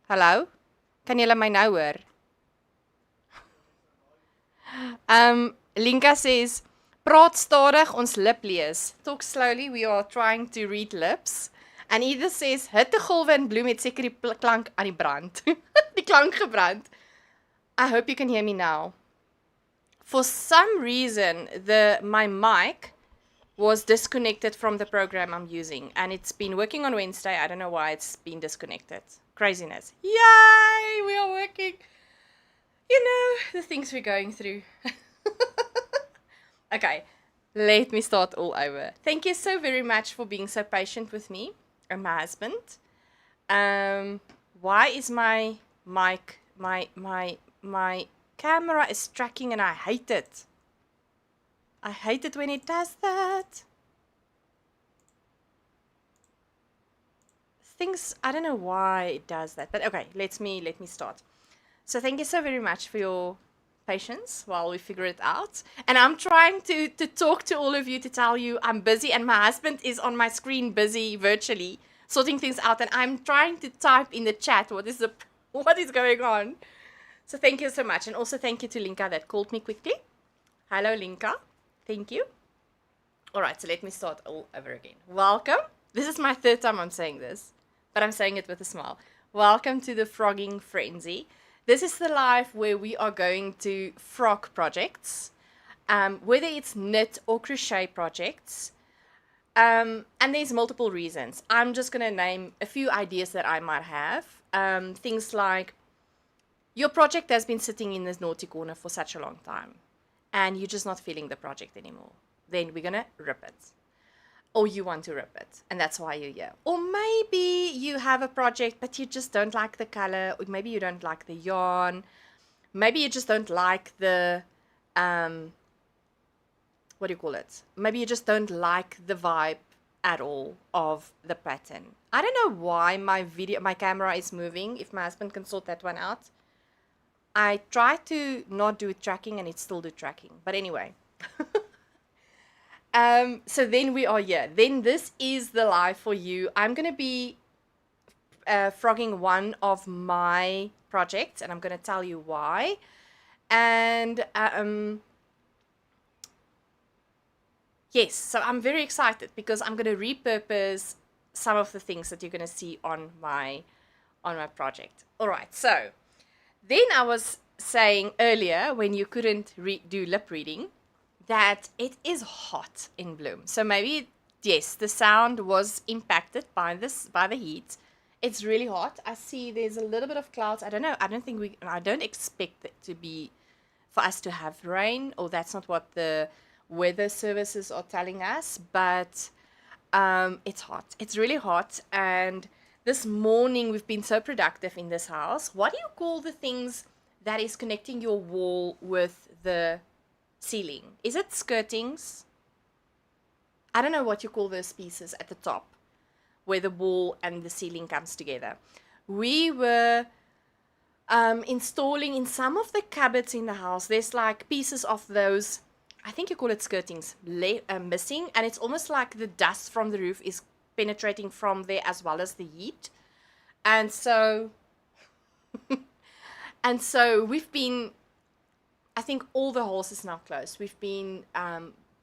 Hallo? Kan julle my nou hoor? Linka says, praat stadig, ons lip lees. Talk slowly, we are trying to read lips. And Edith says, hittegolwe en bloem het seker die klank aan die brand. Die klank gebrand. I hope you can hear me now. For some reason, my mic was disconnected from the program I'm using. And it's been working on Wednesday. I don't know why it's been disconnected. Craziness. Yay! We are working. You know, the things we're going through. Okay, let me start all over. Thank you so very much for being so patient with me and my husband. Why is my mic, my camera is tracking and I hate it. I hate it when it does that. Things, I don't know why it does that, but okay, let me start. So thank you so very much for your patience while we figure it out. And I'm trying to talk to all of you to tell you I'm busy, and my husband is on my screen busy virtually sorting things out, and I'm trying to type in the chat what is going on. So thank you so much, and also thank you to Linka that called me quickly. Hello Linka, thank you. All right, so let me start all over again. Welcome. This is my third time I'm saying this, but I'm saying it with a smile. Welcome to the Frogging Frenzy. This is the live where we are going to frog projects, whether it's knit or crochet projects, and there's multiple reasons. I'm just going to name a few ideas that I might have. Things like your project has been sitting in this naughty corner for such a long time, and you're just not feeling the project anymore. Then we're going to rip it. Or you want to rip it, and that's why you're here. Or maybe you have a project, but you just don't like the color, or maybe you don't like the yarn. Maybe you just don't like the, what do you call it? Maybe you just don't like the vibe at all of the pattern. I don't know why my camera is moving, if my husband can sort that one out. I try to not do tracking, and it still do tracking, but anyway. So then we are here. Then this is the live for you. I'm going to be frogging one of my projects, and I'm going to tell you why. And yes, so I'm very excited because I'm going to repurpose some of the things that you're going to see on my project. All right, so then I was saying earlier when you couldn't do lip reading, that it is hot in Bloom. So maybe, yes, the sound was impacted by the heat. It's really hot. I see there's a little bit of clouds. I don't know. I don't expect it to be, for us to have rain, or that's not what the weather services are telling us, but it's hot. It's really hot. And this morning we've been so productive in this house. What do you call the things that is connecting your wall with the ceiling? Is it skirtings? I don't know what you call those pieces at the top where the wall and the ceiling comes together. We were installing in some of the cupboards in the house, there's like pieces of those, I think you call it skirtings, missing, and it's almost like the dust from the roof is penetrating from there as well as the heat. And so we've been, I think all the holes is now closed. We've been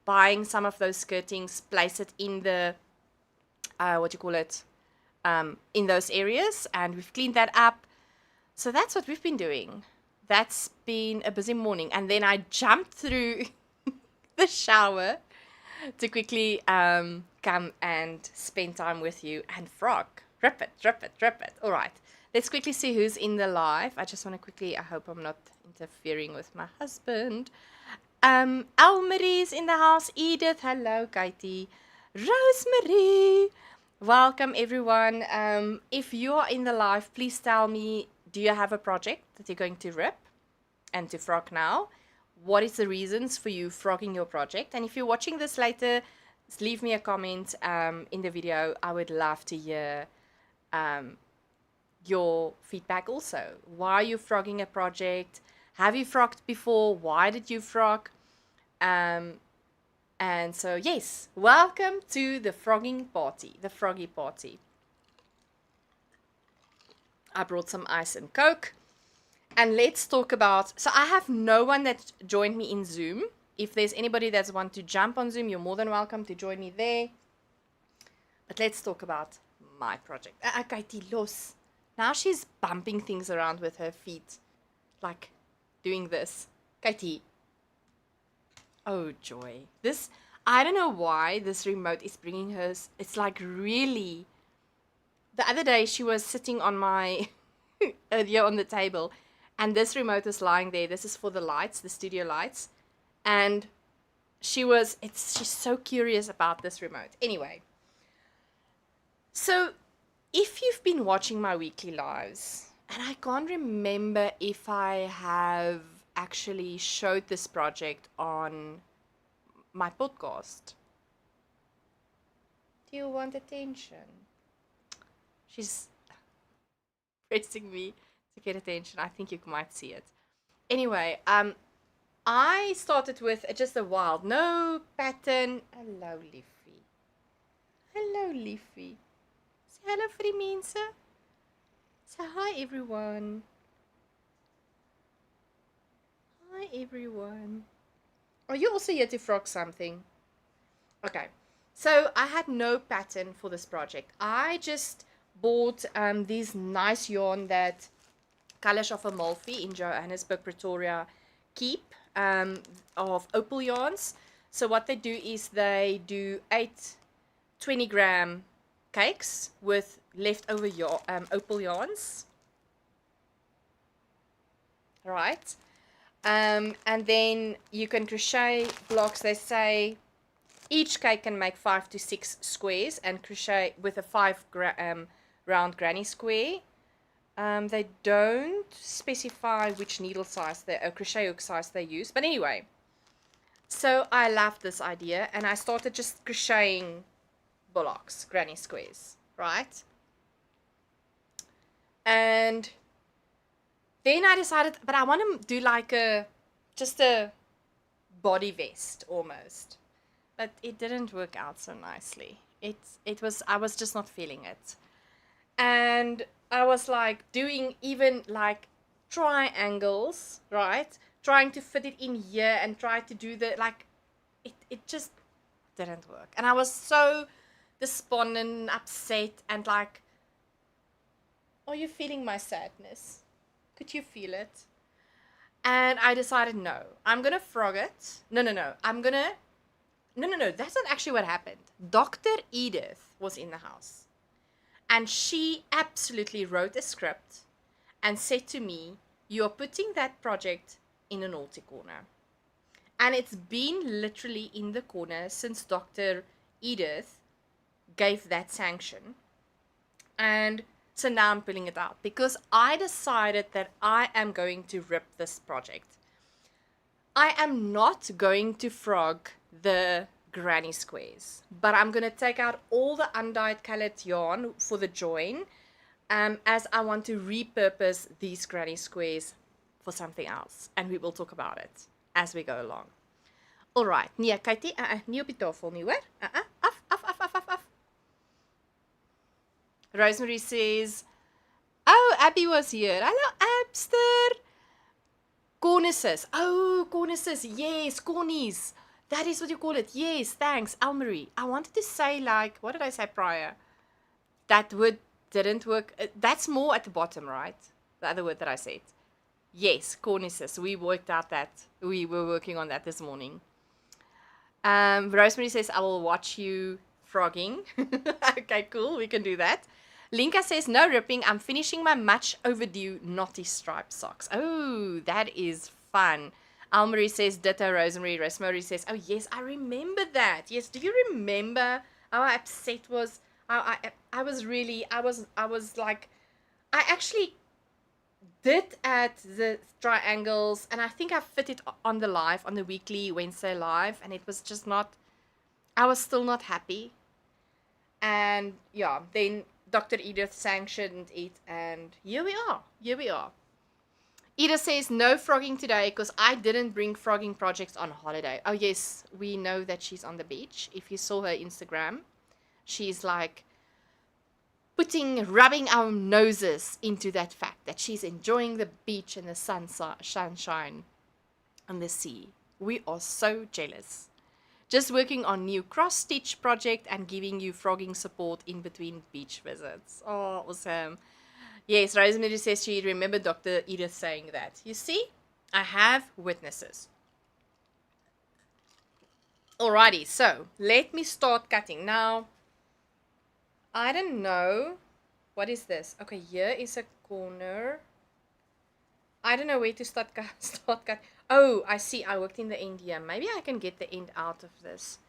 buying some of those skirtings, place it in the, in those areas, and we've cleaned that up. So that's what we've been doing. That's been a busy morning. And then I jumped through the shower to quickly come and spend time with you and frog. Rip it. All right. Let's quickly see who's in the live. I just want to quickly, I hope I'm not interfering with my husband. Elmarie's in the house. Edith, hello. Katie, Rosemary, welcome everyone. If you are in the live, please tell me, do you have a project that you're going to rip and to frog now? What is the reasons for you frogging your project? And if you're watching this later, leave me a comment in the video. I would love to hear your feedback also. Why are you frogging a project? Have you frogged before? Why did you frog? And so, yes, welcome to the frogging party, the froggy party. I brought some ice and Coke. And let's talk about, so I have no one that joined me in Zoom. If there's anybody that's want to jump on Zoom, you're more than welcome to join me there. But let's talk about my project. Katie, los. Now she's bumping things around with her feet. Like doing this. Katie. Oh, joy. This, I don't know why this remote is bringing her, it's like really, the other day she was sitting on my, earlier on the table, and this remote was lying there. This is for the lights, the studio lights. And she's so curious about this remote. Anyway, so if you've been watching my weekly lives, and I can't remember if I have actually showed this project on my podcast. Do you want attention? She's pressing me to get attention. I think you might see it. Anyway, I started with just a wild, no pattern. Hello, Leafy. Hello, Leafy. Say hello vir die mense. Say hi, everyone. Hi, everyone. Are you also here to frog something? Okay. So I had no pattern for this project. I just bought these nice yarn that Colors of Amalfi in Johannesburg, Pretoria keep of opal yarns. So what they do is they do 8 20-gram cakes with leftover opal yarns. Right. And then you can crochet blocks. They say each cake can make 5 to 6 squares and crochet with a 5 round granny square. They don't specify which needle size, crochet hook size they use. But anyway, so I loved this idea and I started just crocheting blocks, granny squares, right? And then I decided, but I want to do like just a body vest almost. But it didn't work out so nicely. I was just not feeling it. And I was like doing even like triangles, right? Trying to fit it in here and try to do it just didn't work. And I was so despondent, upset, and like, are you feeling my sadness? Could you feel it? And I decided, no, I'm going to frog it. No, that's not actually what happened. Dr. Edith was in the house. And she absolutely wrote a script and said to me, you're putting that project in a naughty corner. And it's been literally in the corner since Dr. Edith gave that sanction. And so now I'm pulling it out because I decided that I am going to rip this project. I am not going to frog the granny squares, but I'm going to take out all the undyed colored yarn for the join, as I want to repurpose these granny squares for something else, and we will talk about it as we go along. All right, nee, Katie, nie op die tafel nie, hoor? Af. Rosemary says, oh, Abby was here. Hello, Abster. Cornices. Oh, cornices. Yes, cornies. That is what you call it. Yes, thanks, Elmarie. I wanted to say, like, what did I say prior? That word didn't work. That's more at the bottom, right? The other word that I said. Yes, cornices. We worked out that. We were working on that this morning. Rosemary says, I will watch you frogging. Okay, cool. We can do that. Linka says, no ripping. I'm finishing my much overdue knotty stripe socks. Oh, that is fun. Almarie says, ditto, Rosemary. Rosemary says, oh, yes, I remember that. Yes, do you remember how upset was? I was like, I actually did add the triangles, and I think I fit it on the live, on the weekly Wednesday live, and it was just not, I was still not happy. And yeah, then Dr. Edith sanctioned it, and here we are. Edith says, no frogging today because I didn't bring frogging projects on holiday. Oh, yes, we know that she's on the beach. If you saw her Instagram, she's like rubbing our noses into that fact that she's enjoying the beach and the sunshine and the sea. We are so jealous. Just working on new cross stitch project and giving you frogging support in between beach visits. Oh, awesome. Yes, Rosemary says she remembered Dr. Edith saying that. You see, I have witnesses. Alrighty, so let me start cutting. Now, I don't know. What is this? Okay, here is a corner. I don't know where to start cut. Oh, I see. I worked in the end here. Maybe I can get the end out of this.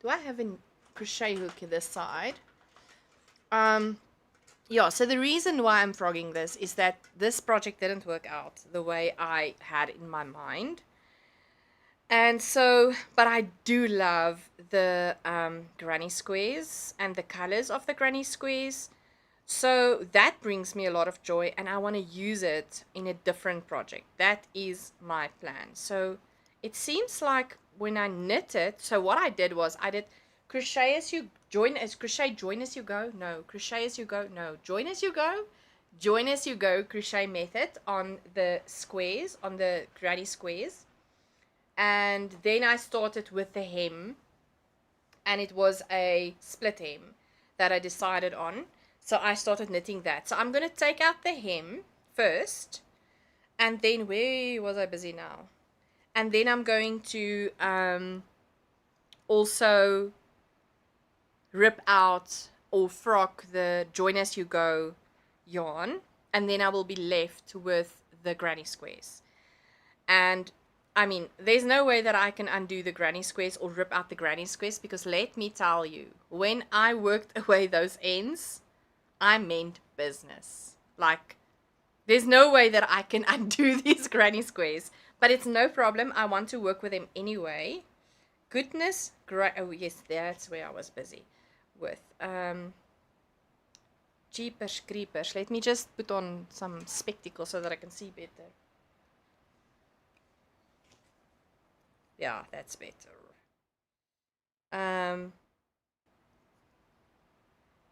Do I have a crochet hook in this side? Yeah, so the reason why I'm frogging this is that this project didn't work out the way I had in my mind. And so, but I do love the granny squares and the colors of the granny squares. So that brings me a lot of joy, and I want to use it in a different project. That is my plan. So it seems like when I knit it, so what I did was I did crochet as you join as you go. No, crochet as you go. No, join as you go. Join as you go crochet method on the squares, on the granny squares. And then I started with the hem, and it was a split hem that I decided on. So I started knitting that. So I'm going to take out the hem first, and then where was I busy now? And then I'm going to also rip out or frock the join as you go yarn, and then I will be left with the granny squares. And I mean, there's no way that I can undo the granny squares or rip out the granny squares, because let me tell you, when I worked away those ends, I meant business. Like, there's no way that I can undo these granny squares, but it's no problem. I want to work with them anyway. Goodness, great. Oh yes, that's where I was busy with. Jeepers creepers. Let me just put on some spectacles so that I can see better. Yeah, that's better.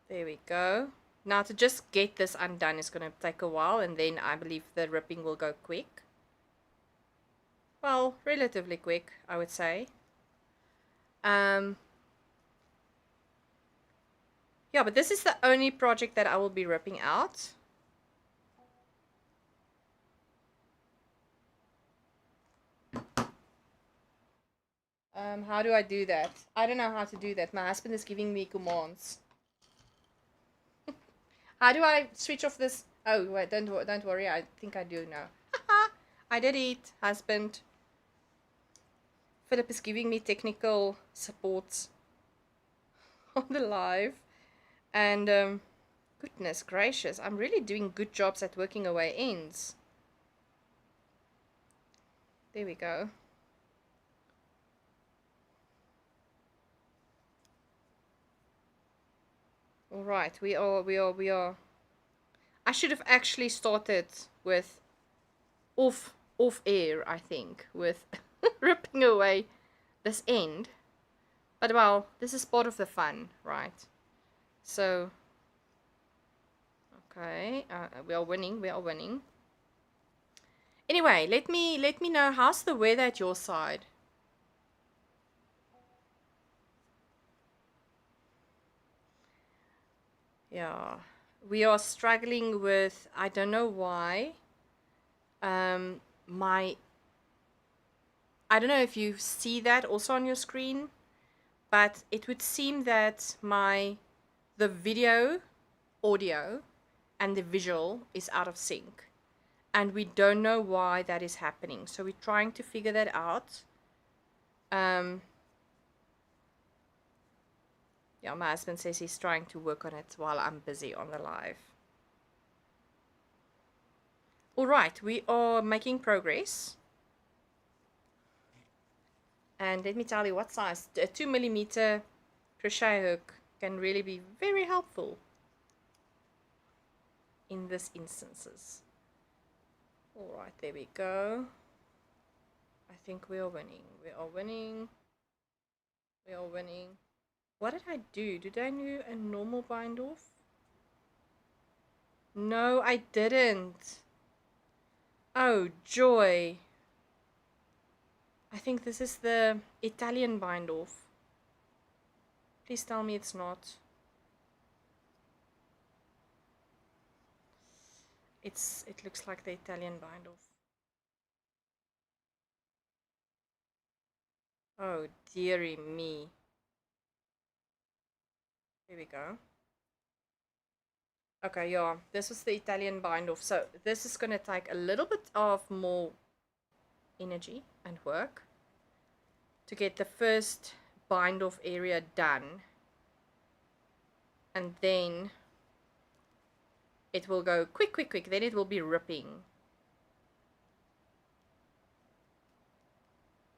There we go. Now to just get this undone is going to take a while, and then I believe the ripping will go quick. Well, relatively quick, I would say. Yeah, but this is the only project that I will be ripping out. How do I do that? I don't know how to do that. My husband is giving me commands. How do I switch off this? Oh, wait, don't worry. I think I do now. I did it, husband. Philip is giving me technical support on the live. And, goodness gracious, I'm really doing good jobs at working away ends. There we go. All right, we are. I should have actually started with off air, I think, with ripping away this end. But well, this is part of the fun, right? So, okay, we are winning. Anyway, let me know, how's the weather at your side? Yeah, we are struggling with, I don't know why. I don't know if you see that also on your screen, but it would seem that the video, audio, and the visual is out of sync, and we don't know why that is happening. So we're trying to figure that out. Yeah, my husband says he's trying to work on it while I'm busy on the live. All right, we are making progress. And let me tell you what size. A 2mm crochet hook can really be very helpful in this instances. All right, there we go. I think we are winning. What did I do? Did I do a normal bind off? No, I didn't. Oh, joy. I think this is the Italian bind-off. Please tell me it's not. It looks like the Italian bind-off. Oh, dearie me. Here we go. Okay, yeah, this was the Italian bind-off. So this is going to take a little bit of more energy and work to get the first bind-off area done. And then it will go quick, quick, quick. Then it will be ripping.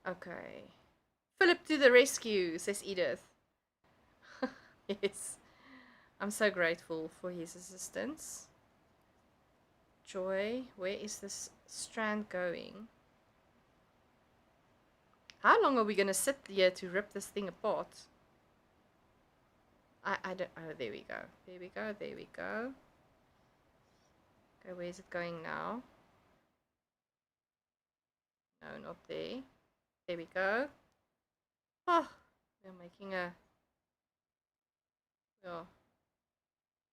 Okay. Philip to the rescue, says Edith. Yes. I'm so grateful for his assistance. Joy, where is this strand going? How long are we going to sit here to rip this thing apart? I don't... Oh, there we go. There we go. There we go. Okay, where's it going now? No, not there. There we go. Oh, we're making a... We're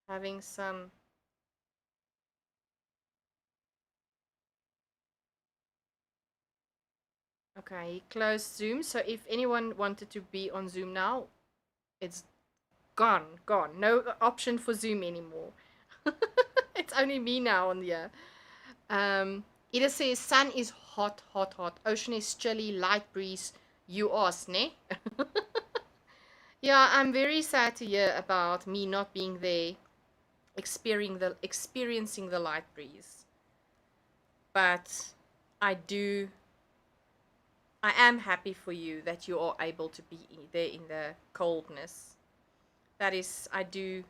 having some... Okay, he closed Zoom. So if anyone wanted to be on Zoom now, it's gone. No option for Zoom anymore. It's only me now on the... Ida says, sun is hot, hot, hot. Ocean is chilly, light breeze. You asked, ne? Yeah, I'm very sad to hear about me not being there, experiencing the light breeze. But I am happy for you that you are able to be there in the coldness. That is, I do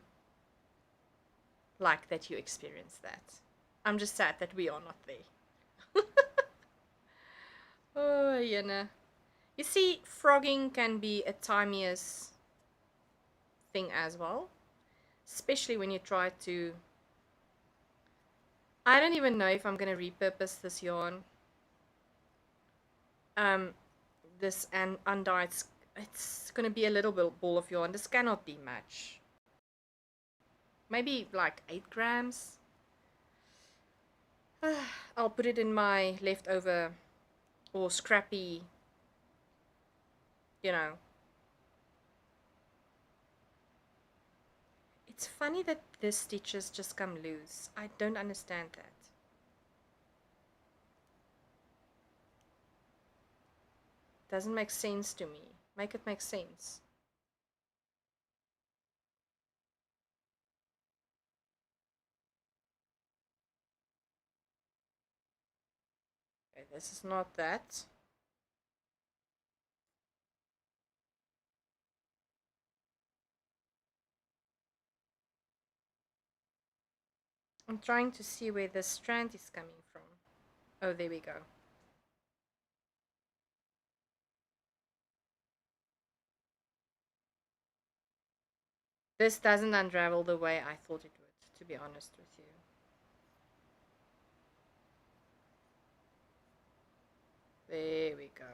like that you experience that. I'm just sad that we are not there. Oh, Yana. You see, frogging can be a timiest thing as well, especially when you try to... I don't even know if I'm going to repurpose this yarn. This and undyed, it's going to be a little ball of yarn. This cannot be much. Maybe like 8 grams. I'll put it in my leftover or scrappy, you know. It's funny that the stitches just come loose. I don't understand that. Doesn't make sense to me. Make it make sense. Okay, this is not that. I'm trying to see where the strand is coming from. Oh, there we go. This doesn't unravel the way I thought it would, to be honest with you. There we go.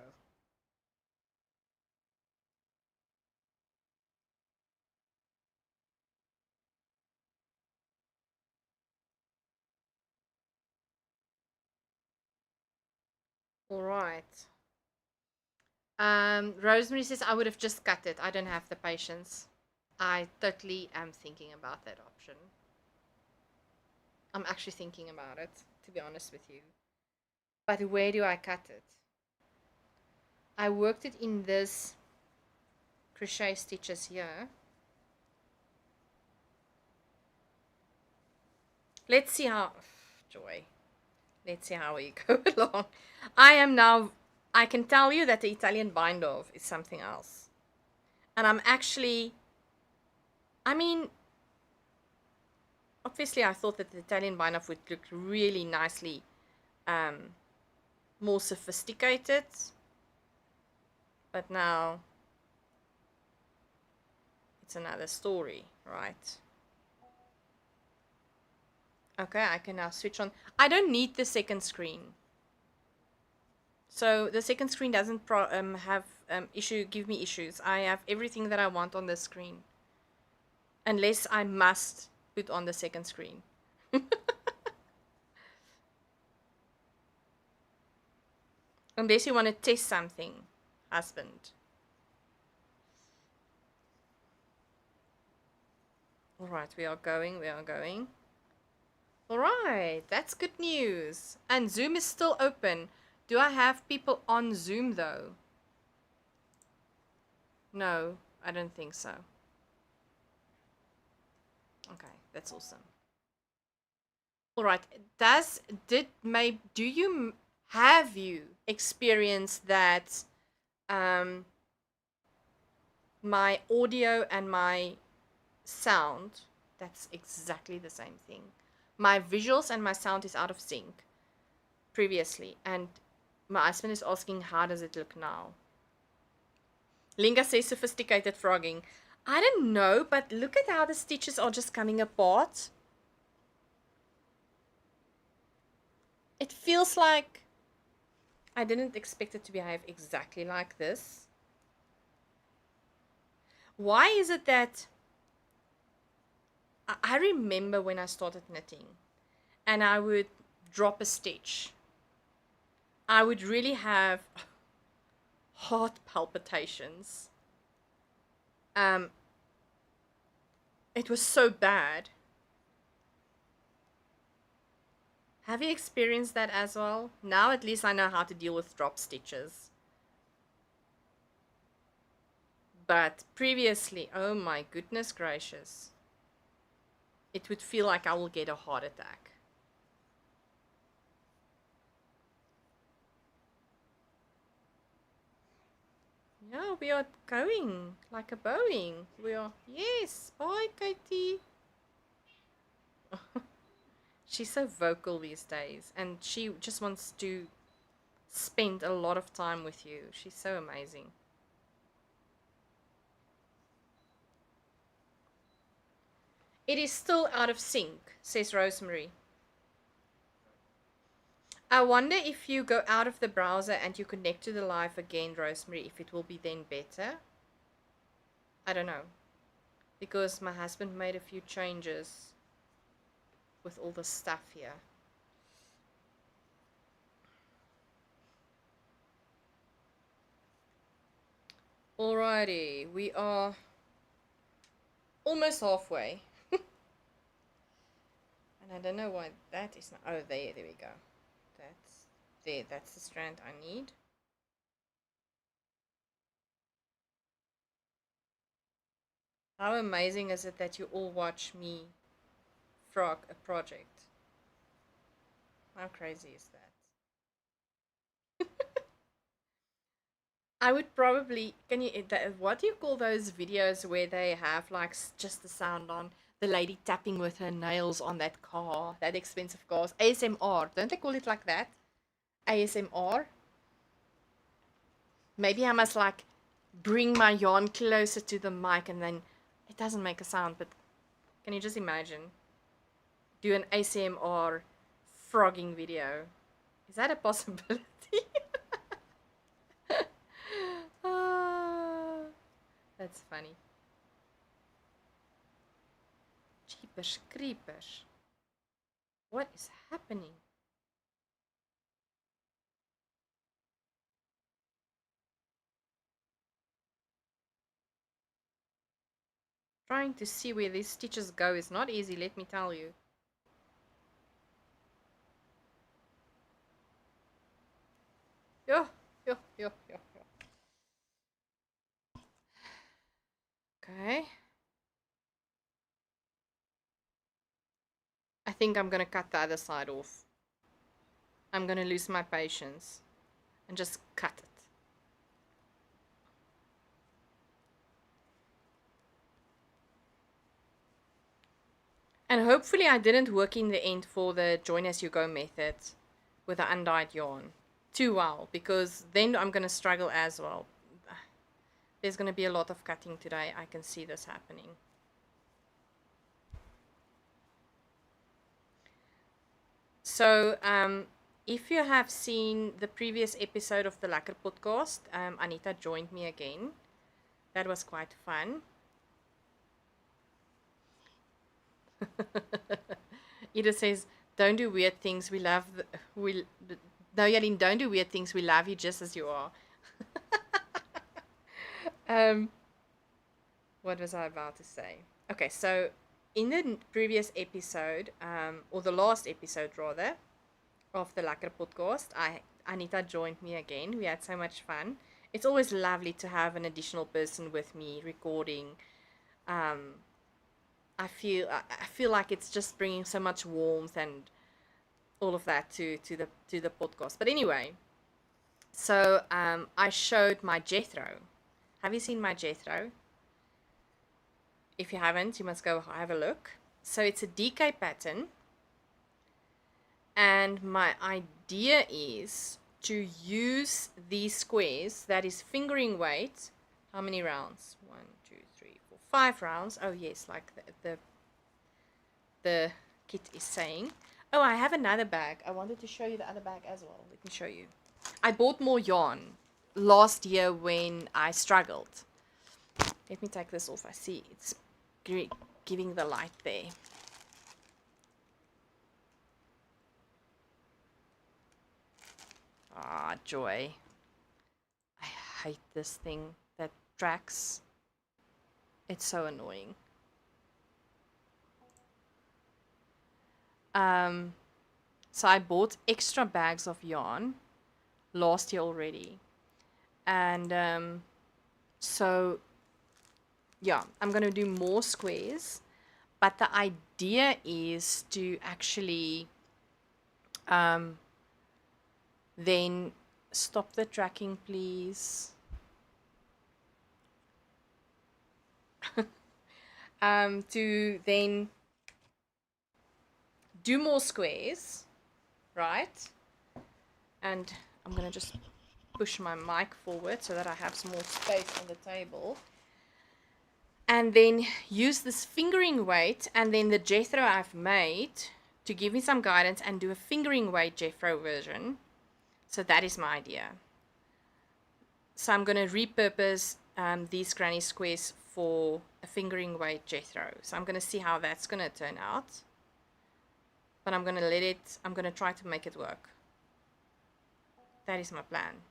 All right. Rosemary says, I would have just cut it. I don't have the patience. I totally am thinking about that option. I'm actually thinking about it, to be honest with you. But where do I cut it? I worked it in this crochet stitches here. Let's see how... Joy. Let's see how we go along. I can tell you that the Italian bind-off is something else. And I'm actually... I mean... Obviously, I thought that the Italian bind-off would look really nicely more sophisticated. But now... It's another story, right? Okay, I can now switch on. I don't need the second screen. So the second screen doesn't have give me issues. I have everything that I want on the screen. Unless I must put on the second screen. Unless you want to test something, husband. Alright, we are going. Alright, that's good news. And Zoom is still open. Do I have people on Zoom though? No, I don't think so. Okay, that's awesome. Alright, have you experienced that my audio and my sound, that's exactly the same thing. My visuals and my sound is out of sync previously, and my husband is asking, how does it look now? Linga says sophisticated frogging. I don't know, but look at how the stitches are just coming apart. It feels like I didn't expect it to behave exactly like this. Why is it that I remember when I started knitting and I would drop a stitch, I would really have heart palpitations. It was so bad. Have you experienced that as well? Now at least I know how to deal with drop stitches. But previously, oh my goodness gracious, it would feel like I will get a heart attack. Yeah, we are going like a Boeing. We are, yes. Bye, Katie. She's so vocal these days, and she just wants to spend a lot of time with you. She's so amazing. It is still out of sync, says Rosemary. I wonder if you go out of the browser and you connect to the live again, Rosemary, if it will be then better. I don't know. Because my husband made a few changes with all the stuff here. Alrighty, we are almost halfway. And I don't know why that is not. Oh, there we go. That's the strand I need. How amazing is it that you all watch me frog a project? How crazy is that? I would probably, what do you call those videos where they have like just the sound on the lady tapping with her nails on that car, that expensive cars? ASMR, don't they call it like that? ASMR? Maybe I must like bring my yarn closer to the mic and then it doesn't make a sound, but can you just imagine? Do an ASMR frogging video. Is that a possibility? Ah, that's funny. Jeepers creepers. What is happening? Trying to see where these stitches go is not easy, let me tell you. Yo. Okay. I think I'm gonna cut the other side off. I'm gonna lose my patience and just cut it. And hopefully I didn't work in the end for the join as you go method with the undyed yarn too well, because then I'm going to struggle as well. There's going to be a lot of cutting today. I can see this happening. So, if you have seen the previous episode of the Lekker podcast, Anita joined me again. That was quite fun. Ida says, "Don't do weird things. We love we." No, Yaline, don't do weird things. We love you just as you are. um, what was I about to say? Okay, so in the previous episode, or the last episode rather, of the Lekker podcast, Anita joined me again. We had so much fun. It's always lovely to have an additional person with me recording. I feel like it's just bringing so much warmth and all of that to the podcast. But anyway, so I showed my Jethro. Have you seen my Jethro? If you haven't, you must go have a look. So it's a DK pattern, and my idea is to use these squares, that is fingering weight. How many rounds? 1, 2, 3, 4, 5 rounds. Oh yes, like the kit is saying. Oh, I have another bag. I wanted to show you the other bag as well. Let me show you. I bought more yarn last year when I struggled. Let me take this off. I see it's giving the light there. Ah, joy. I hate this thing that tracks. It's so annoying. So I bought extra bags of yarn last year already. And so yeah, I'm going to do more squares. But the idea is to actually then stop the tracking, please. To then do more squares, right? And I'm going to just push my mic forward so that I have some more space on the table. And then use this fingering weight and then the Jethro I've made to give me some guidance and do a fingering weight Jethro version. So that is my idea. So I'm going to repurpose these granny squares for a fingering weight Jethro. So I'm going to see how that's going to turn out. But I'm going to try to make it work. That is my plan.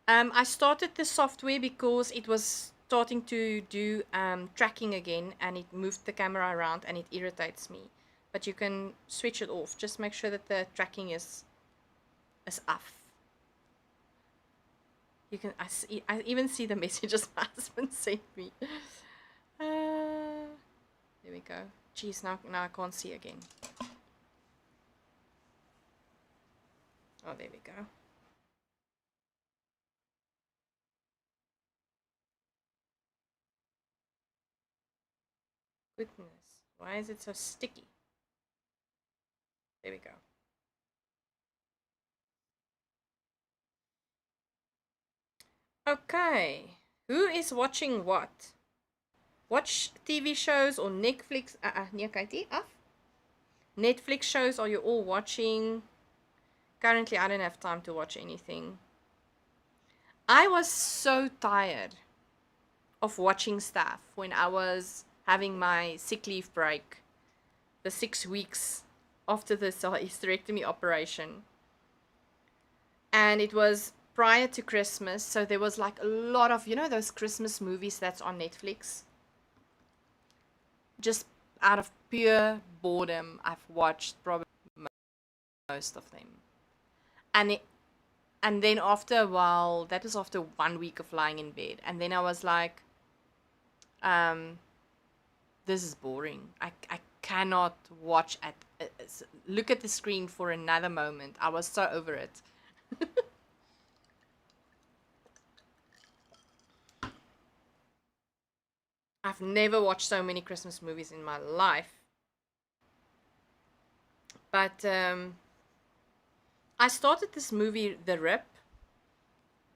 I started the software because it was starting to do tracking again, and it moved the camera around and it irritates me. But you can switch it off. Just make sure that the tracking is off. You can. I even see the messages my husband sent me. There we go. Jeez, now I can't see again. Oh, there we go. Goodness, why is it so sticky? There we go. Okay, who is watching what? Watch TV shows or Netflix? Netflix shows are you all watching? Currently, I don't have time to watch anything. I was so tired of watching stuff when I was having my sick leave break, the 6 weeks after the hysterectomy operation. And it was prior to Christmas, so there was like a lot of, those Christmas movies that's on Netflix. Just out of pure boredom, I've watched probably most of them. And then after a while, that was after 1 week of lying in bed, and then I was like, this is boring. I cannot watch look at the screen for another moment. I was so over it. I've never watched so many Christmas movies in my life. But I started this movie, The Rip,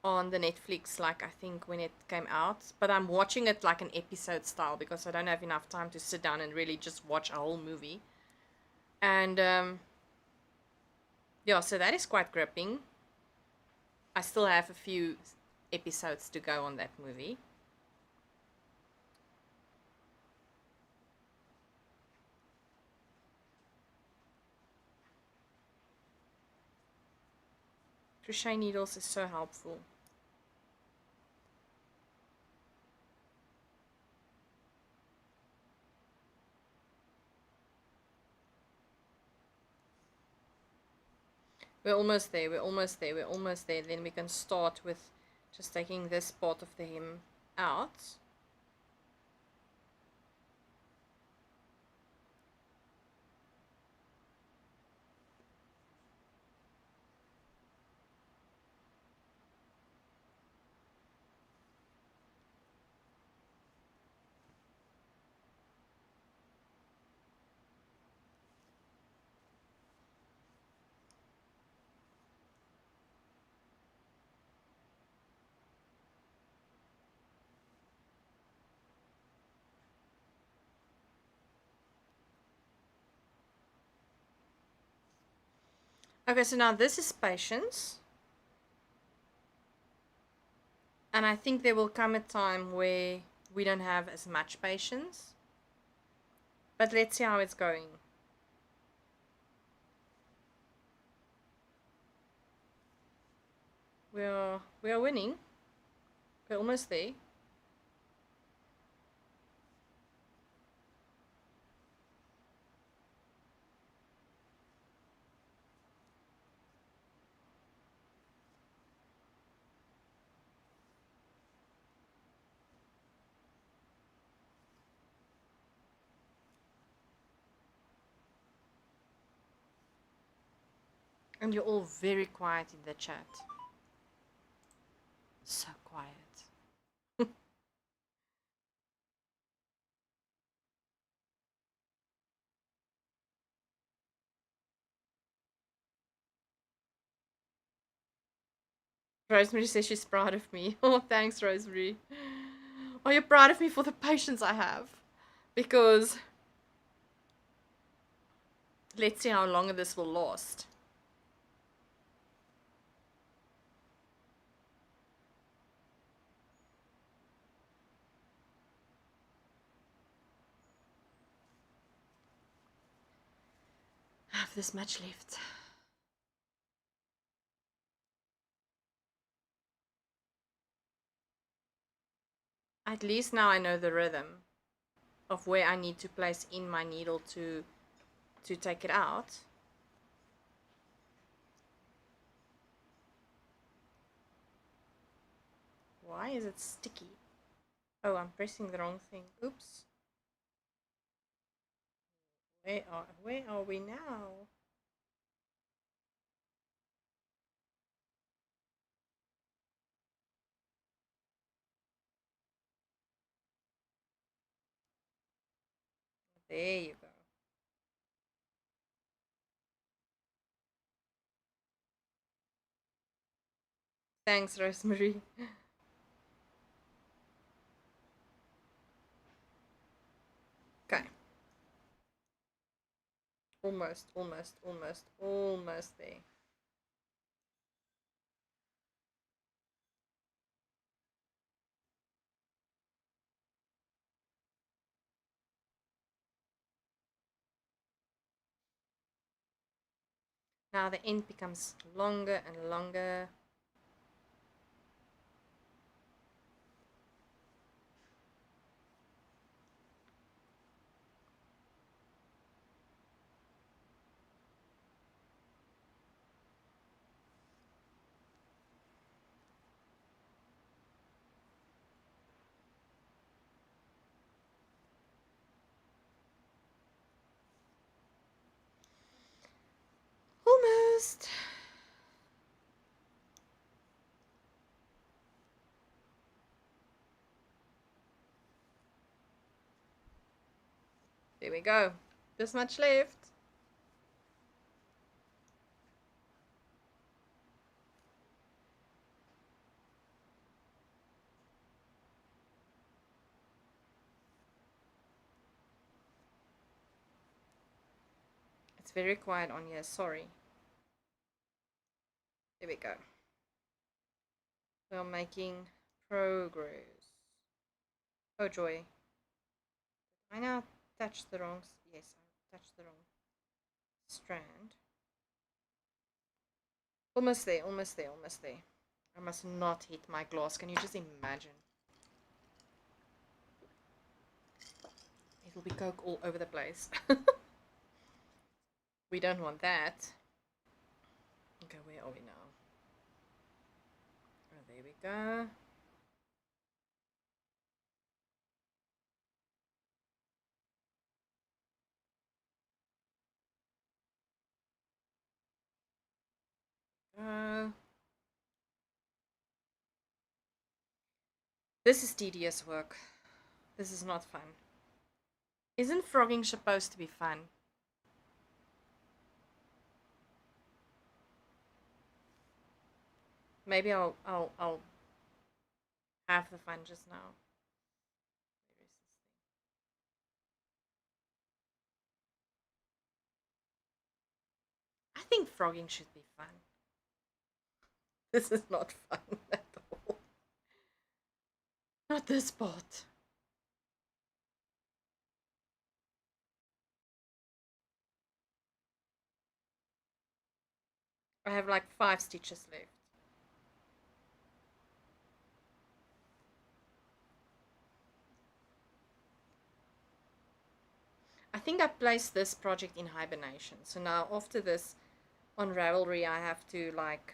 on the Netflix, like I think when it came out. But I'm watching it like an episode style because I don't have enough time to sit down and really just watch a whole movie. And Yeah, so that is quite gripping. I still have a few episodes to go on that movie. Crochet needles is so helpful. We're almost there, we're almost there, we're almost there. Then we can start with just taking this part of the hem out. Okay, so now this is patience. And I think there will come a time where we don't have as much patience. But let's see how it's going. We are winning. We're almost there. And you're all very quiet in the chat. So quiet. Rosemary says she's proud of me. Oh, thanks, Rosemary. Are you proud of me for the patience I have? Because let's see how long this will last. I have this much left. At least now I know the rhythm of where I need to place in my needle to take it out. Why is it sticky? Oh, I'm pressing the wrong thing. Oops. Where are we now? There you go. Thanks, Rosemary. Okay. Almost there. Now the end becomes longer and longer. Almost. There we go. This much left. It's very quiet on here, sorry. There we go. We're making progress. Oh joy. I now touched the wrong, yes, I touched the wrong strand. Almost there, almost there, almost there. I must not hit my glass. Can you just imagine? It'll be coke all over the place. We don't want that. Okay, where are we now? Oh, there we go. This is tedious work. This is not fun. Isn't frogging supposed to be fun? Maybe I'll have the fun just now. I think frogging should be fun. This is not fun at all. Not this part. I have like 5 stitches left. I think I placed this project in hibernation. So now after this on Ravelry, I have to like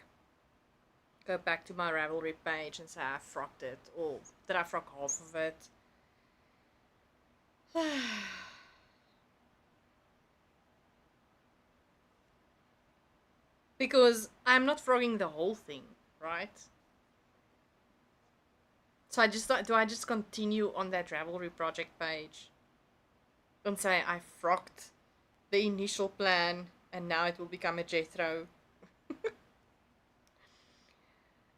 go back to my Ravelry page and say I frocked it, or did I frock half of it? Because I'm not frogging the whole thing, right? So do I just continue on that Ravelry project page and say I frocked the initial plan and now it will become a Jethro?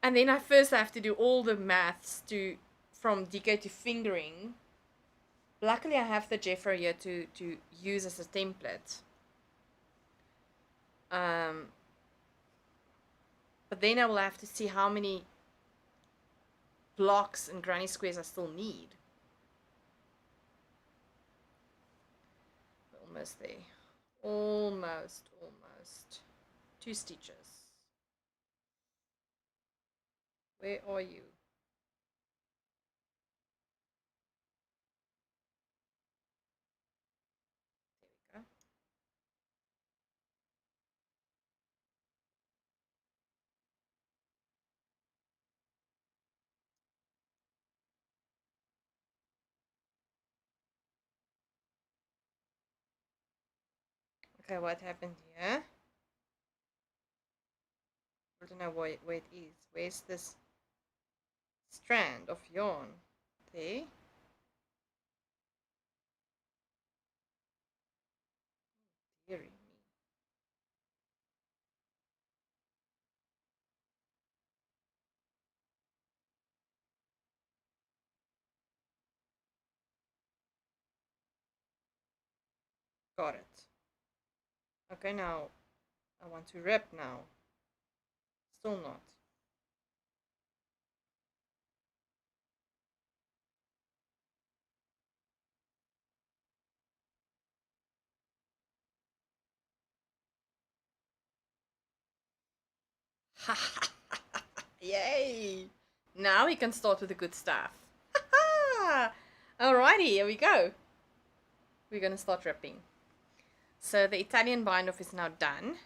And then I first have to do all the maths from decay to fingering. Luckily I have the Jethro here to use as a template. But then I will have to see how many blocks and granny squares I still need. Almost there. Almost. 2 stitches. Where are you? There we go. Okay, what happened here? I don't know where it is. Where's this strand of yarn? There. Dearie me. Got it. Okay, now I want to rip now. Still not. Yay! Now we can start with the good stuff. Alrighty, here we go. We're gonna start ripping. So the Italian bind off is now done.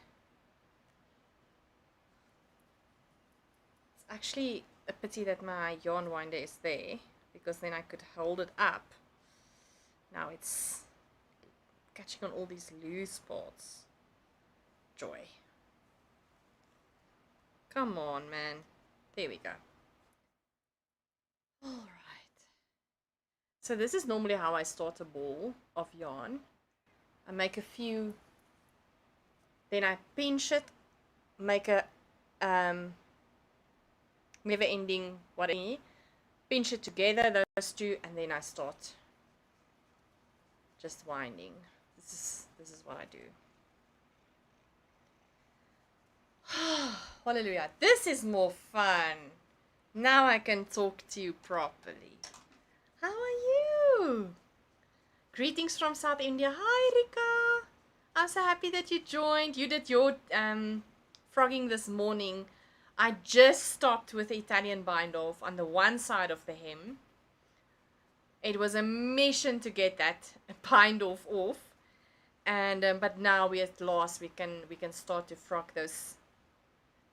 It's actually a pity that my yarn winder is there, because then I could hold it up. Now it's catching on all these loose parts. Joy. Come on, man. There we go. Alright. So this is normally how I start a ball of yarn. I make a few, then I pinch it, make a never ending whatever, pinch it together, those two, and then I start just winding. This is what I do. hallelujah. This is more fun. Now I can talk to you properly. How are you? Greetings from South India. Hi, Rika. I'm so happy that you joined. You did your frogging this morning. I just stopped with the Italian bind off on the one side of the hem. It was a mission to get that bind off, and but now we at last we can start to frog those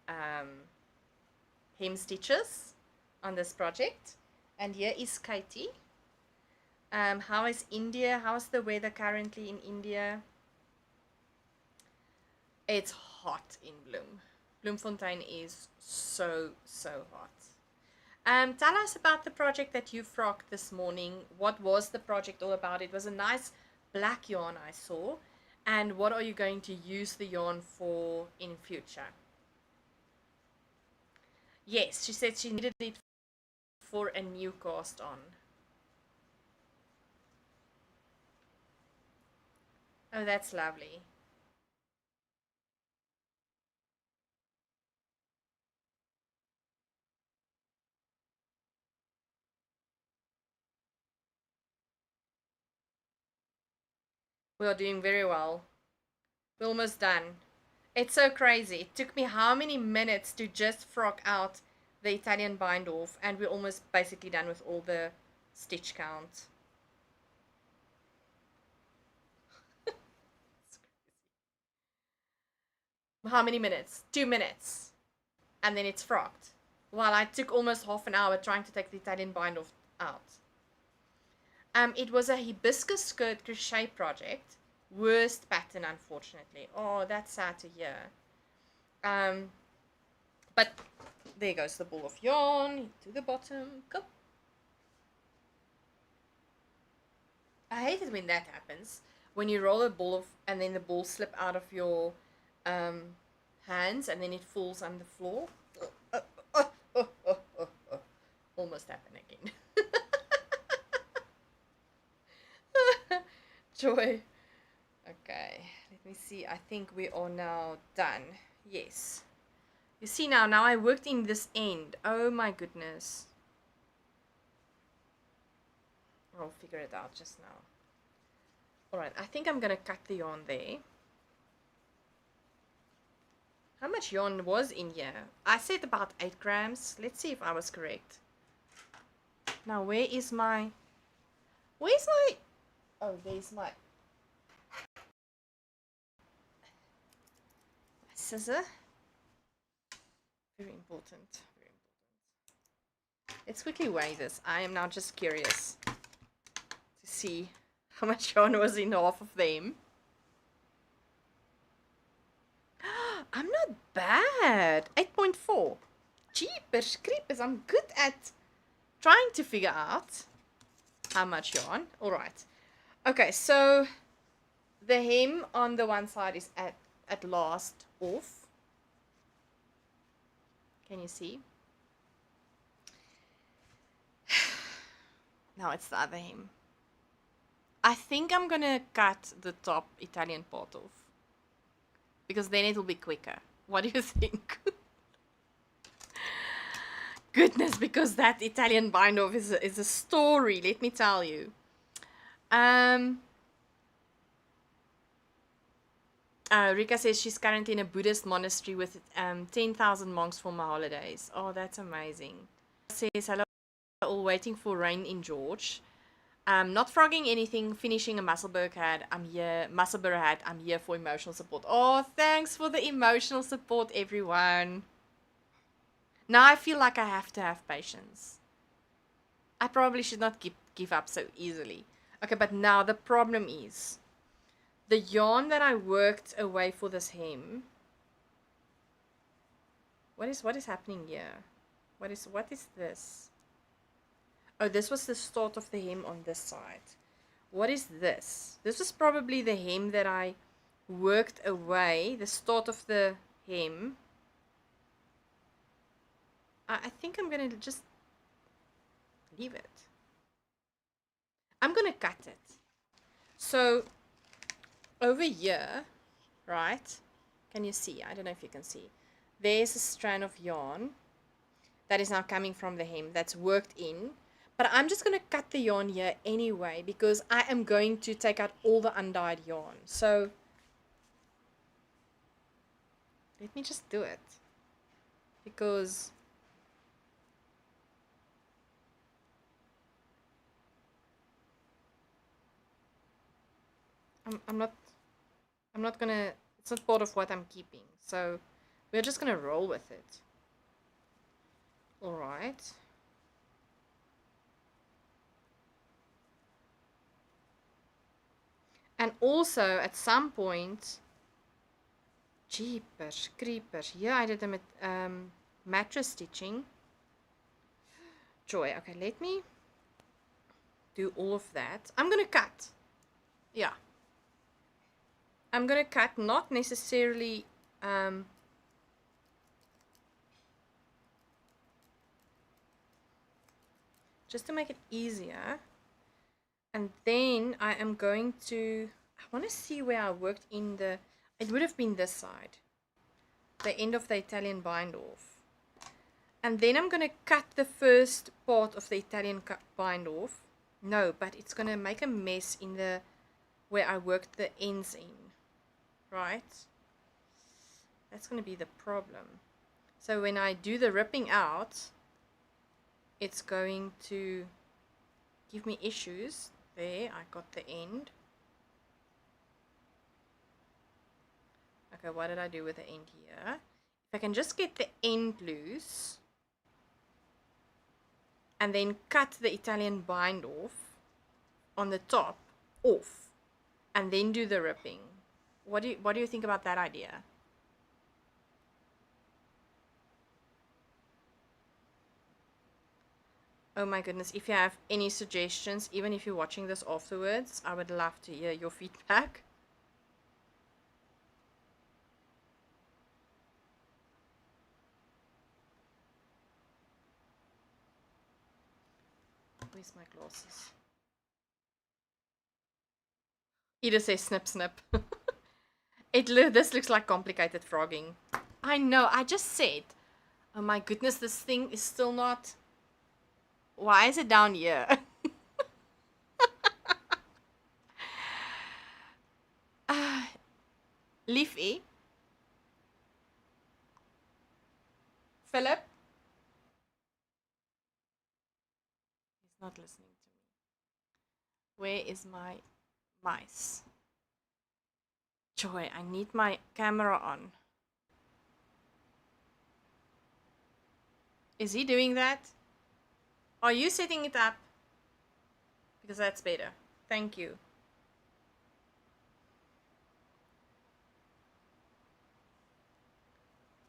hem stitches on this project. And here is Katie. How is India? How's the weather currently in India? It's hot in Bloem. Bloemfontein is so hot. Tell us about the project that you frogged this morning. What was the project all about? It was a nice black yarn I saw. And what are you going to use the yarn for in future? Yes, she said she needed it for a new cast on. Oh, that's lovely. We are doing very well. We're almost done. It's so crazy. It took me how many minutes to just frog out the Italian bind off, and we're almost basically done with all the stitch count. How many minutes? 2 minutes. And then it's frogged. Well, I took almost half an hour trying to take the Italian bind off out. It was a hibiscus skirt crochet project. Worst pattern, unfortunately. Oh, that's sad to hear. But there goes the ball of yarn to the bottom. Go. I hate it when that happens. When you roll a ball of, and then the ball slip out of your hands, and then it falls on the floor. Almost happened again. Joy. Okay, let me see. I think we are now done. Yes. You see now I worked in this end. Oh my goodness. I'll figure it out just now. Alright, I think I'm gonna cut the yarn there. How much yarn was in here? I said about 8 grams. Let's see if I was correct. Now, where's my... Oh, there's my scissor. Very important. Very important. Let's quickly weigh this. I am now just curious to see how much yarn was in half of them. I'm not bad. 8.4. Jeepers creepers. I'm good at trying to figure out how much yarn. Alright. Okay, so the hem on the one side is at last off. Can you see? Now it's the other hem. I think I'm gonna cut the top Italian part off, because then it'll be quicker. What do you think? Goodness, because that Italian bind off is a story, let me tell you. Rika says she's currently in a Buddhist monastery with 10,000 monks for my holidays. Oh, that's amazing. Says hello, all waiting for rain in George. Not frogging anything, finishing a Musselburgh hat. I'm here for emotional support. Oh, thanks for the emotional support, everyone. Now I feel like I have to have patience. I probably should not give up so easily. Okay, but now the problem is the yarn that I worked away for this hem. What is happening here? What is this? Oh, this was the start of the hem on this side. What is this? This was probably the hem that I worked away, the start of the hem. I think I'm going to just leave it. I'm going to cut it. So, over here, right? Can you see? I don't know if you can see. there's a strand of yarn that is now coming from the hem that's worked in. But I'm just going to cut the yarn here anyway because I am going to take out all the undyed yarn. So let me just do it because I'm not gonna, it's not part of what I'm keeping. So we're just gonna roll with it. All right. And also at some point, jeepers creepers, yeah, I did a mattress stitching. Joy. Okay, let me do all of that. I'm gonna cut. Yeah. I'm gonna cut, not necessarily just to make it easier. And then I am going to, I want to see where I worked in the, it would have been this side, the end of the Italian bind off. And then I'm going to cut the first part of the Italian bind off. No, but it's going to make a mess in the, where I worked the ends in, right? That's going to be the problem. So when I do the ripping out, it's going to give me issues. There, I got the end. Okay, what did I do with the end here? If I can just get the end loose and then cut the Italian bind off on the top off and then do the ripping. What do you think about that idea? Oh my goodness, if you have any suggestions, even if you're watching this afterwards, I would love to hear your feedback. Where's my glasses? Ida says snip snip. This looks like complicated frogging. I know, I just said. Oh my goodness, this thing is still not... Why is it down here? Leafy. Philip. He's not listening to me. Where is my mice? Joy, I need my camera on. Is he doing that? Are you setting it up? Because that's better. Thank you.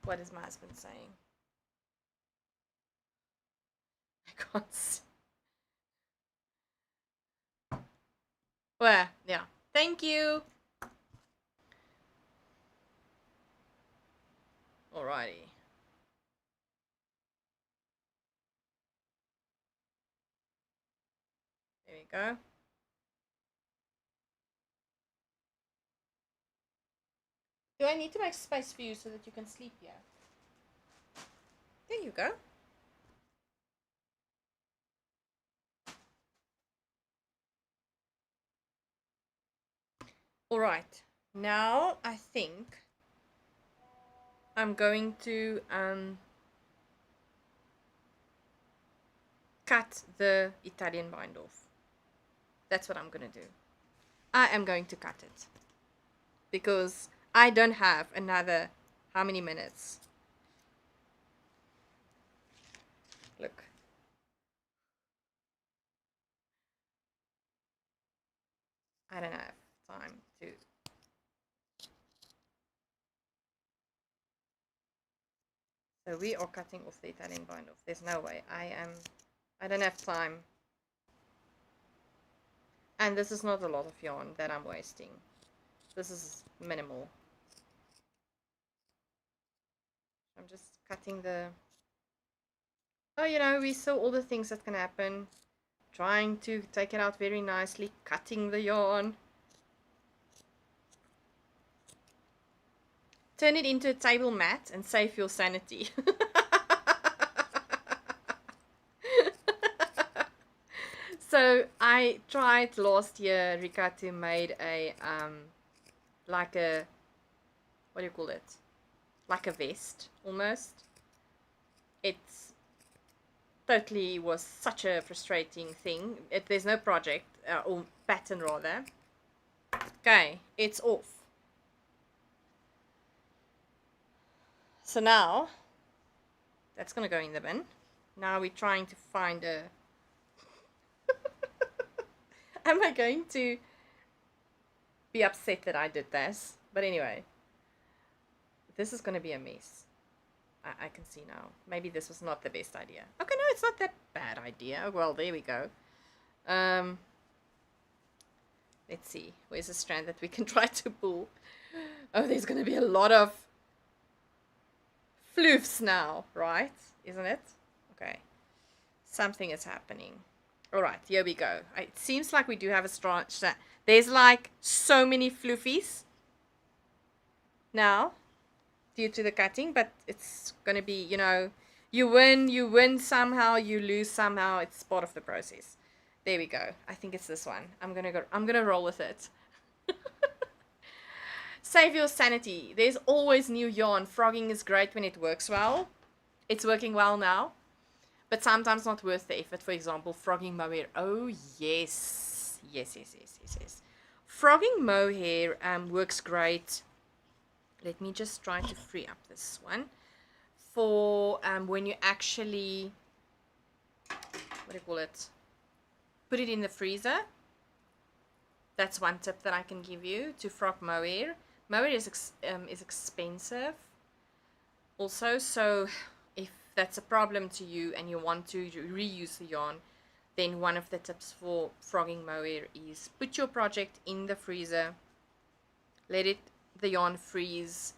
What is my husband saying? I can't see. Well, yeah. Thank you. Alrighty. There we go. Do I need to make space for you so that you can sleep here? There you go. Alright. Now I think I'm going to cut the Italian bind off. That's what I'm going to do. I am going to cut it. Because I don't have another, how many minutes? Look. I don't have time to. So we are cutting off the Italian bind off. There's no way. I don't have time. And this is not a lot of yarn that I'm wasting. This is minimal. I'm just cutting the... Oh, you know, we saw all the things that can happen. Trying to take it out very nicely. Cutting the yarn. Turn it into a table mat and save your sanity. So I tried last year, Rika, to made a like a, what do you call it? Like a vest almost. It's totally was such a frustrating thing. There's no project or pattern rather. Okay, it's off. So now that's gonna go in the bin. Now we're trying to find a. Am I going to be upset that I did this? But anyway, this is gonna be a mess. I can see now. Maybe this was not the best idea. Okay, no, it's not that bad idea. Well, there we go. Let's see. Where's the strand that we can try to pull? Oh, there's going to be a lot of floofs now, right? Isn't it? Okay. Something is happening. All right, here we go. It seems like we do have a strong strand. There's like so many floofies now due to the cutting, but it's going to be, you know, you win somehow, you lose somehow. It's part of the process. There we go. I think it's this one. I'm going to roll with it. Save your sanity. There's always new yarn. Frogging is great when it works well. It's working well now, but sometimes not worth the effort. For example, frogging mohair. Oh yes, yes. Frogging mohair works great. Let me just try to free up this one for when you actually, what do you call it? Put it in the freezer. That's one tip that I can give you to frog mohair. Mohair is expensive also, so if that's a problem to you and you want to reuse the yarn, then one of the tips for frogging mohair is put your project in the freezer, let the yarn freeze,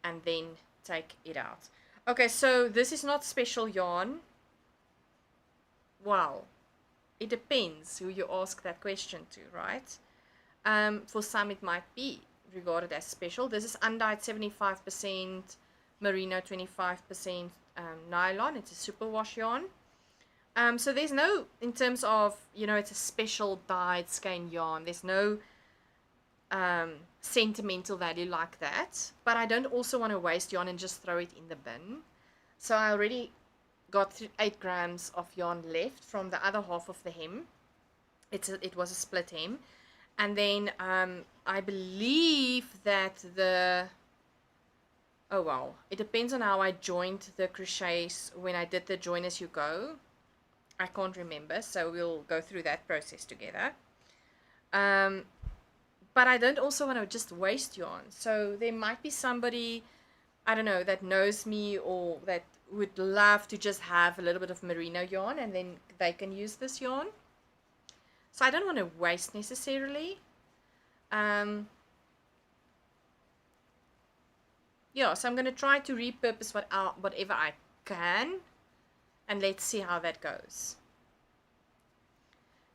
and then take it out. Okay, so this is not special yarn. Well, it depends who you ask that question to, right? For some it might be regarded as special. This is undyed 75% merino, 25% nylon. It's a superwash yarn. So there's no, in terms of, you know, it's a special dyed skein yarn. There's no sentimental value like that. But I don't also want to waste yarn and just throw it in the bin. So I already got 8 grams of yarn left from the other half of the hem. It was a split hem. And then I believe that oh well, it depends on how I joined the crochets when I did the join as you go. I can't remember, so we'll go through that process together. But I don't also want to just waste yarn. So there might be somebody, I don't know, that knows me or that would love to just have a little bit of merino yarn and then they can use this yarn. So I don't want to waste necessarily. Yeah, so I'm going to try to repurpose whatever I can, and let's see how that goes.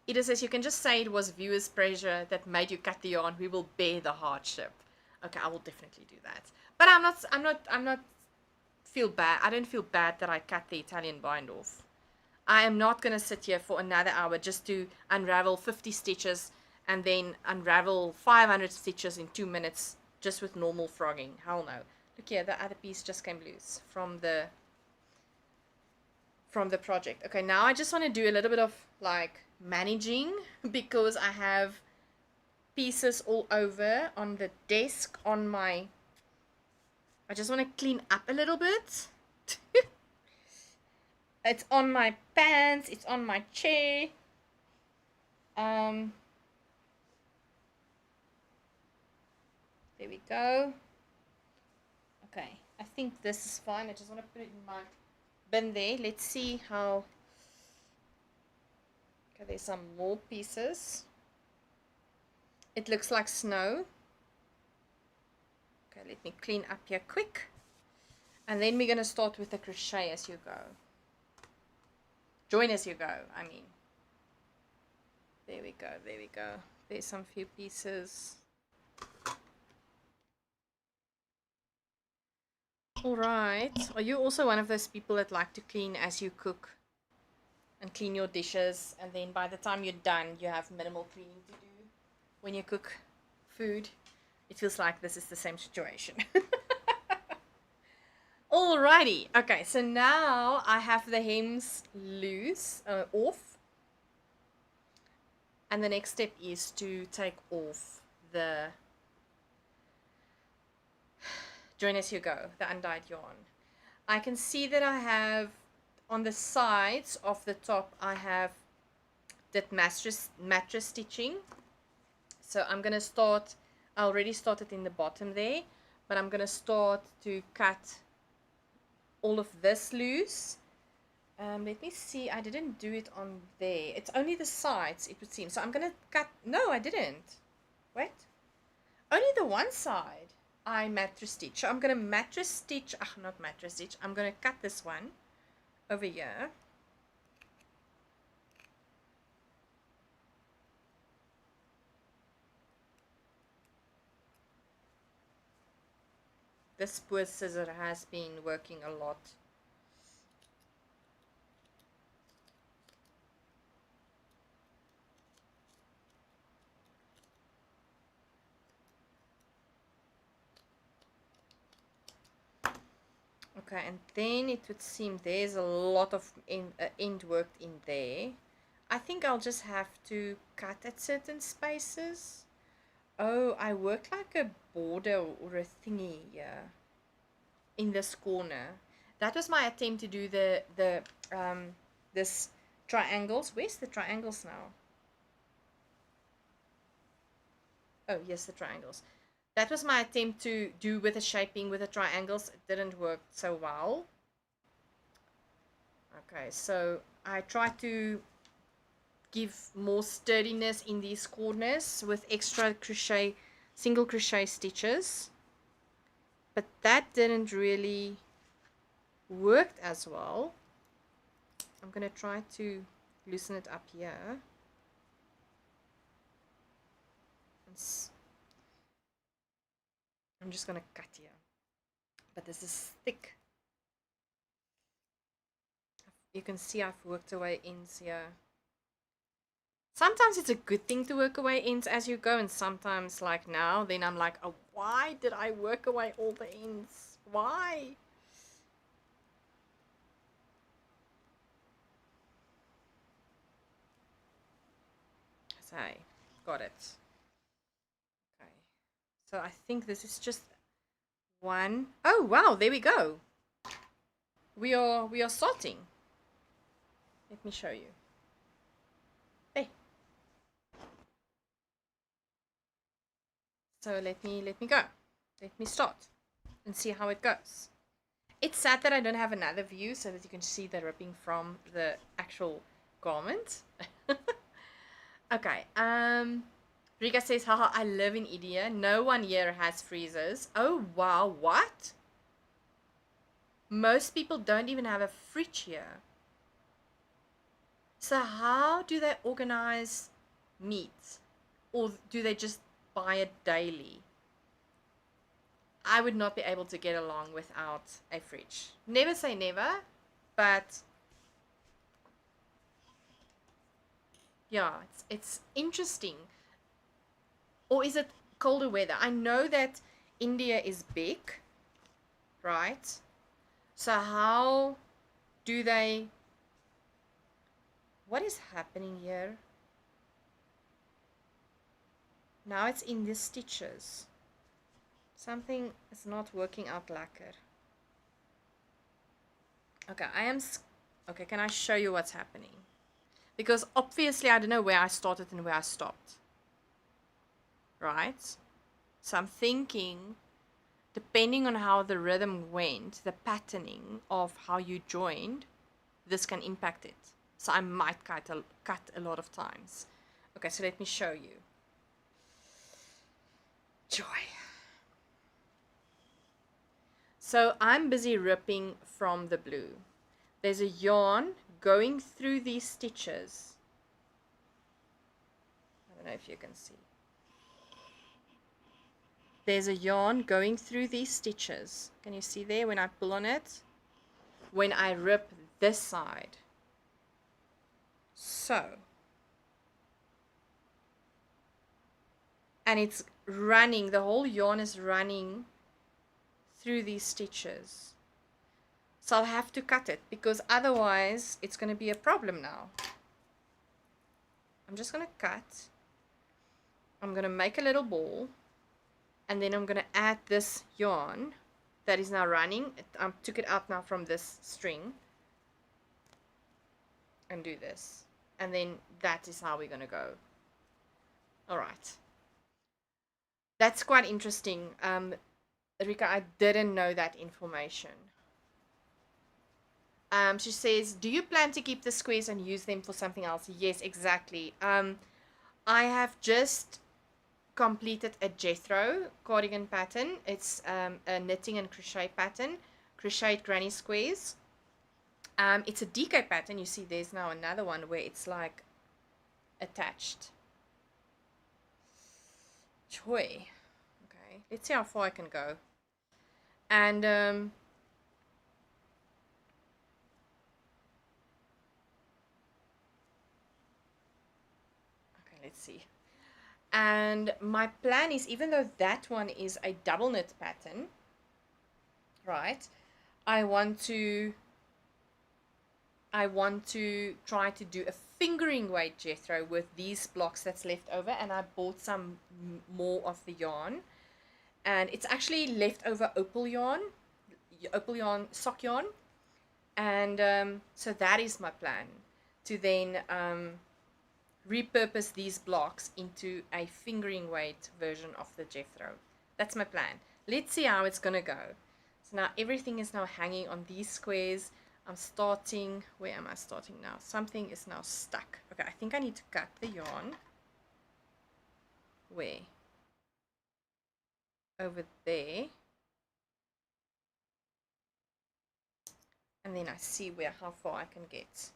Ida says, you can just say it was viewers' pressure that made you cut the yarn. We will bear the hardship. Okay, I will definitely do that. But I'm not feel bad. I don't feel bad that I cut the Italian bind off. I am not going to sit here for another hour just to unravel 50 stitches and then unravel 500 stitches in 2 minutes just with normal frogging. Hell no. Look here, the other piece just came loose from the project. Okay, now I just want to do a little bit of like managing because I have pieces all over on the desk, on my, I just want to clean up a little bit. It's on my pants, it's on my chair. There we go. Okay, I think this is fine. I just want to put it in my bin there. Let's see how. Okay, there's some more pieces. It looks like snow. Okay, let me clean up here quick. And then we're going to start with the crochet as you go. Join as you go, I mean. There we go, there we go. There's some few pieces. All right. Are you also one of those people that like to clean as you cook and clean your dishes, and then by the time you're done, you have minimal cleaning to do when you cook food? It feels like this is the same situation. Alrighty. Okay, so now I have the hems loose, off. And the next step is to take off the join as you go, the undyed yarn. I can see that I have on the sides of the top, I have that mattress stitching. So I'm going to start, I already started in the bottom there, but I'm going to start to cut all of this loose. Let me see, I didn't do it on there. It's only the sides, it would seem. So I'm going to cut, no, I didn't. Wait. Only the one side I mattress stitch. So I'm going to mattress stitch, not mattress stitch. I'm going to cut this one over here. This poor scissor has been working a lot. Okay, and then it would seem there's a lot of end worked in there. I think I'll just have to cut at certain spaces. Oh, I worked like a border or a thingy here in this corner. That was my attempt to do this triangles. Where's the triangles now? Oh, yes, the triangles. That was my attempt to do with the shaping with the triangles. It didn't work so well. Okay, so I try to give more sturdiness in these corners with extra crochet, single crochet stitches. But that didn't really work as well. I'm going to try to loosen it up here. I'm just going to cut here. But this is thick. You can see I've worked away ends here. Sometimes it's a good thing to work away ends as you go, and sometimes like now, then I'm like, oh, why did I work away all the ends? Why? So, got it. Okay. So I think this is just one. Oh, wow, there we go. We are sorting. Let me show you. Hey. So let me go. Let me start and see how it goes. It's sad that I don't have another view so that you can see the ripping from the actual garment. Okay. Rika says, haha, I live in India. No one here has freezers. Oh, wow. What? Most people don't even have a fridge here. So how do they organize meat? Or do they just buy it daily? I would not be able to get along without a fridge. Never say never, but yeah, it's interesting. Or is it colder weather? I know that India is big, right? So how do they... What is happening here? Now it's in the stitches. Something is not working out lekker. Okay, okay, can I show you what's happening? Because obviously I don't know where I started and where I stopped. Right? So I'm thinking, depending on how the rhythm went, the patterning of how you joined, this can impact it. So I might cut a lot of times. Okay, so let me show you. Joy. So I'm busy ripping from the blue. There's a yarn going through these stitches. I don't know if you can see. there's a yarn going through these stitches. Can you see there when I pull on it? When I rip this side. So. And it's running, the whole yarn is running through these stitches. So I'll have to cut it because otherwise it's going to be a problem now. I'm just going to cut. I'm going to make a little ball. And then I'm going to add this yarn that is now running. I took it out now from this string. And do this. And then that is how we're going to go. Alright. That's quite interesting. Rika, I didn't know that information. She says, do you plan to keep the squares and use them for something else? Yes, exactly. I have just completed a Jethro cardigan pattern. It's a knitting and crochet pattern, crocheted granny squares. It's a DK pattern. You see there's now another one where it's like attached. Joy. Okay, let's see how far I can go. And okay, let's see. And my plan is, even though that one is a double knit pattern, right, I want to try to do a fingering weight Jethro with these blocks that's left over, and I bought some more of the yarn, and it's actually leftover opal yarn sock yarn, and so that is my plan, to then repurpose these blocks into a fingering weight version of the Jethro. That's my plan. Let's see how it's gonna go. So now everything is now hanging on these squares. I'm starting, where am I starting now? Something is now stuck. Okay, I think I need to cut the yarn. Where? Over there. And then I see how far I can get.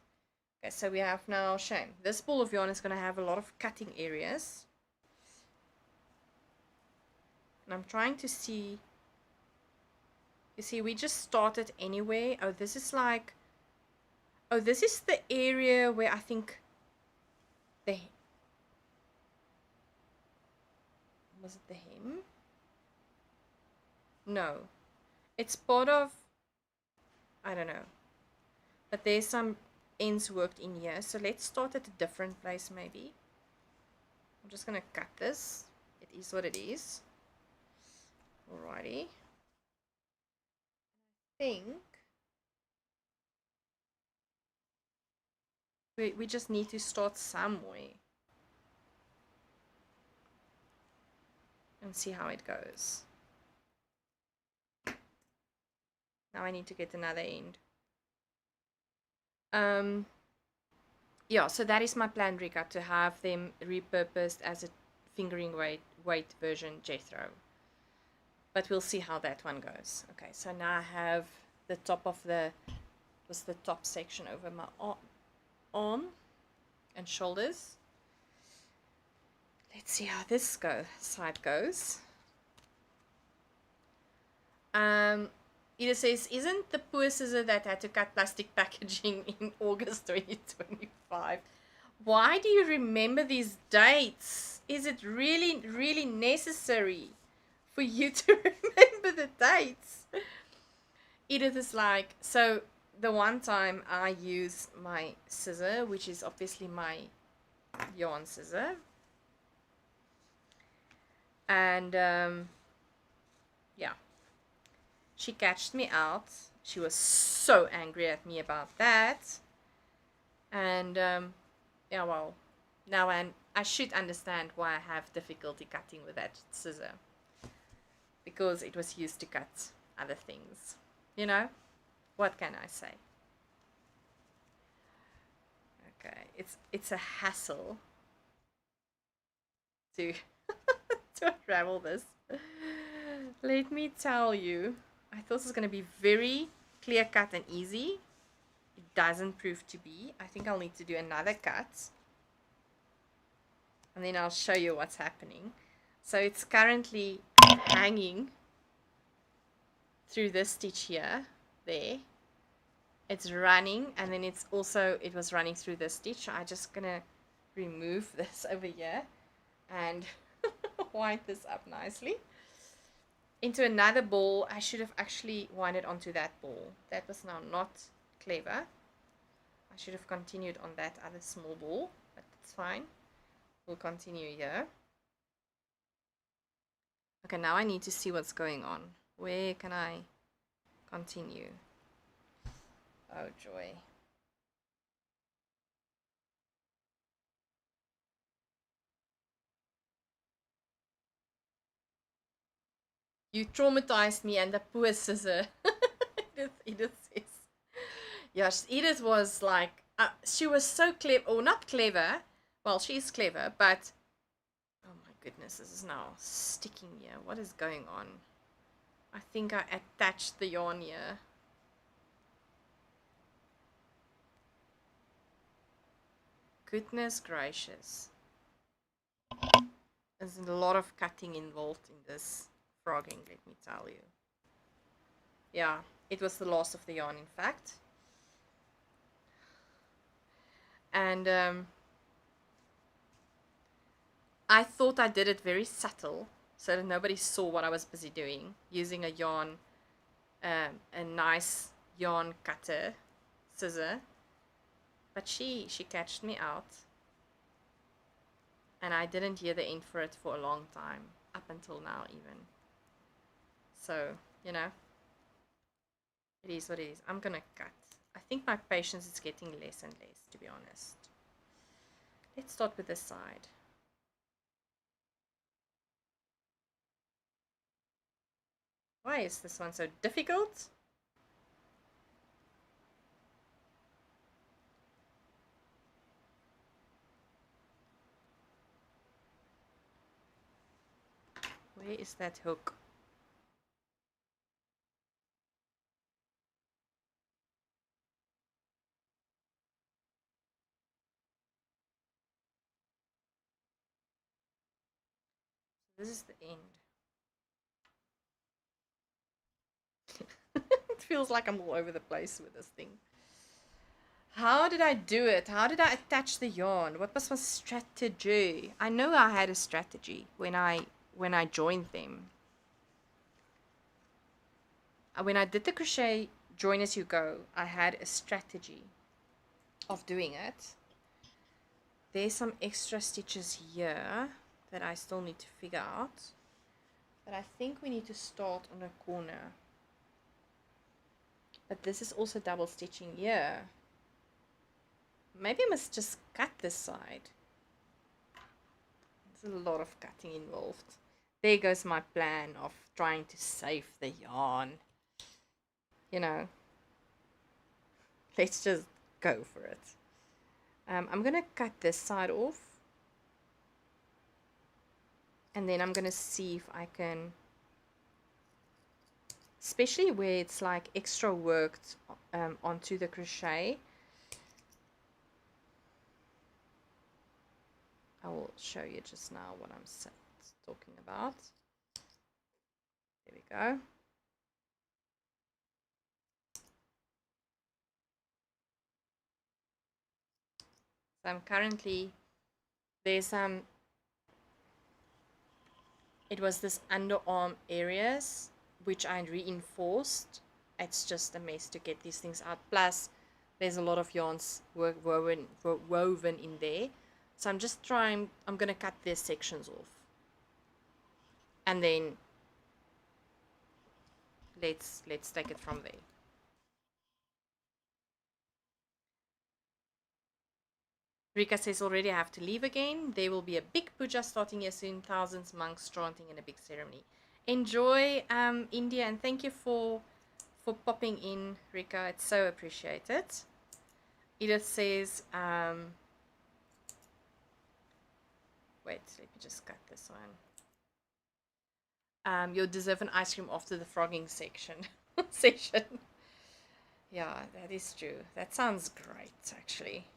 Okay, so we have now, shame. This ball of yarn is going to have a lot of cutting areas. And I'm trying to see. You see, we just started anyway. Oh, this is like, oh, this is the area where I think was it the hem? No, it's part of, I don't know, but there's some ends worked in here. So let's start at a different place maybe. I'm just gonna cut this. It is what it is. Alrighty. Think we just need to start somewhere and see how it goes. Now I need to get another end. Yeah, so that is my plan, Rika, to have them repurposed as a fingering weight version Jethro. But we'll see how that one goes. Okay, so now I have the top of the top section over my arm and shoulders. Let's see how this side goes. Ida says, isn't the poor scissor that had to cut plastic packaging in August 2025? Why do you remember these dates? Is it really, really necessary for you to remember the dates? Edith is like, so the one time I use my scissor, which is obviously my yarn scissor, and yeah, she catched me out. She was so angry at me about that, and yeah, well, now I should understand why I have difficulty cutting with that scissor, because it was used to cut other things, you know. What can I say? Okay, it's a hassle to to unravel this. Let me tell you, I thought this was going to be very clear cut and easy. It doesn't prove to be. I think I'll need to do another cut, and then I'll show you what's happening. So it's currently hanging through this stitch here, there. It's running, and then it was running through this stitch. I'm just gonna remove this over here and wind this up nicely into another ball. I should have actually wound it onto that ball. That was now not clever. I should have continued on that other small ball, but it's fine. We'll continue here. Okay, now I need to see what's going on. Where can I continue? Oh joy. You traumatized me, and the poor scissor. Edith says. Yes, Edith was like, she was so clever, or not clever. Well, she's clever, but oh my goodness, this is now sticking here. What is going on? I think I attached the yarn here. Goodness gracious. There's a lot of cutting involved in this frogging, let me tell you. Yeah, it was the loss of the yarn, in fact. And I thought I did it very subtle so that nobody saw what I was busy doing, using a yarn, a nice yarn cutter scissor. But she catched me out, and I didn't hear the end for it for a long time, up until now even. So, you know, it is what it is. I'm gonna cut. I think my patience is getting less and less, to be honest. Let's start with this side. Why is this one so difficult? Where is that hook? This is the end. It feels like I'm all over the place with this thing. How did I do it? How did I attach the yarn? What was my strategy? I know I had a strategy when I joined them. When I did the crochet join as you go, I had a strategy of doing it. There's some extra stitches here that I still need to figure out. But I think we need to start on a corner. But this is also double stitching here. Maybe I must just cut this side. There's a lot of cutting involved. There goes my plan of trying to save the yarn. You know, let's just go for it. I'm going to cut this side off. And then I'm going to see if I can, especially where it's like extra worked onto the crochet. I will show you just now what I'm talking about. There we go. So I'm currently, there's it was this underarm areas which I reinforced. It's just a mess to get these things out. Plus, there's a lot of yarns woven in there. So I'm just trying, I'm going to cut these sections off. And then let's take it from there. Rika says, already I have to leave again. There will be a big puja starting here soon. Thousands monks chanting in a big ceremony. Enjoy, India, and thank you for popping in, Rika. It's so appreciated. Edith says, wait, let me just cut this one. You'll deserve an ice cream after the frogging session. Yeah, that is true. That sounds great, actually.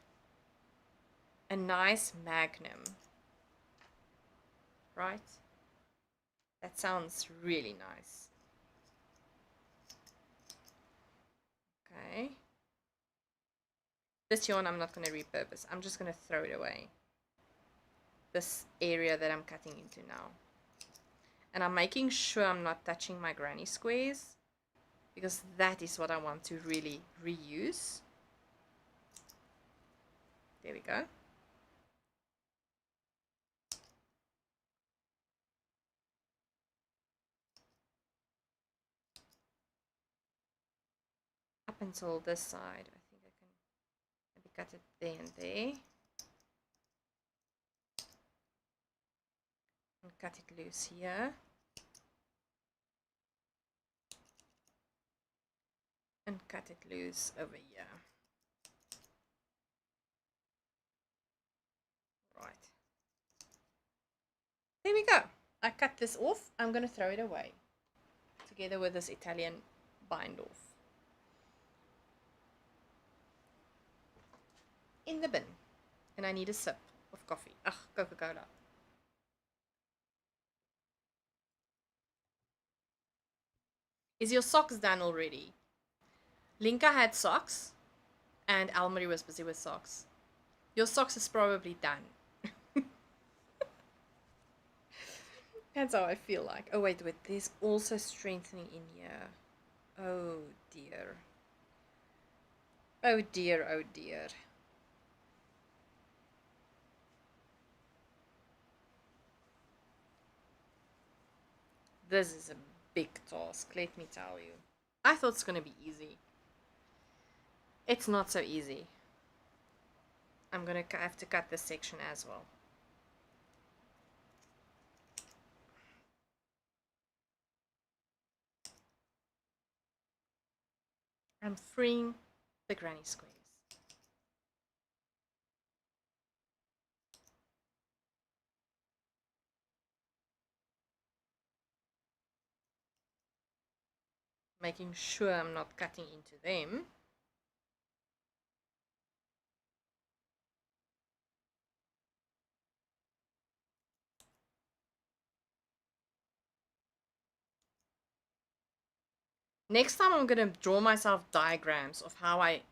A nice magnum, right? That sounds really nice. Okay. This yarn I'm not going to repurpose. I'm just going to throw it away. This area that I'm cutting into now. And I'm making sure I'm not touching my granny squares, because that is what I want to really reuse. There we go. Up until this side, I think I can maybe cut it there and there. And cut it loose here. And cut it loose over here. Right. There we go. I cut this off. I'm going to throw it away together with this Italian bind off in the bin. And I need a sip of coffee. Ugh, Coca-Cola. Is your socks done already? Linka had socks and Almarie was busy with socks. Your socks is probably done. That's how I feel like. Oh, wait. There's also strengthening in here. Oh, dear. Oh, dear. Oh, dear. This is a big task, let me tell you. I thought it's going to be easy. It's not so easy. I'm going to have to cut this section as well. I'm freeing the granny squares. Making sure I'm not cutting into them. Next time I'm going to draw myself diagrams of how I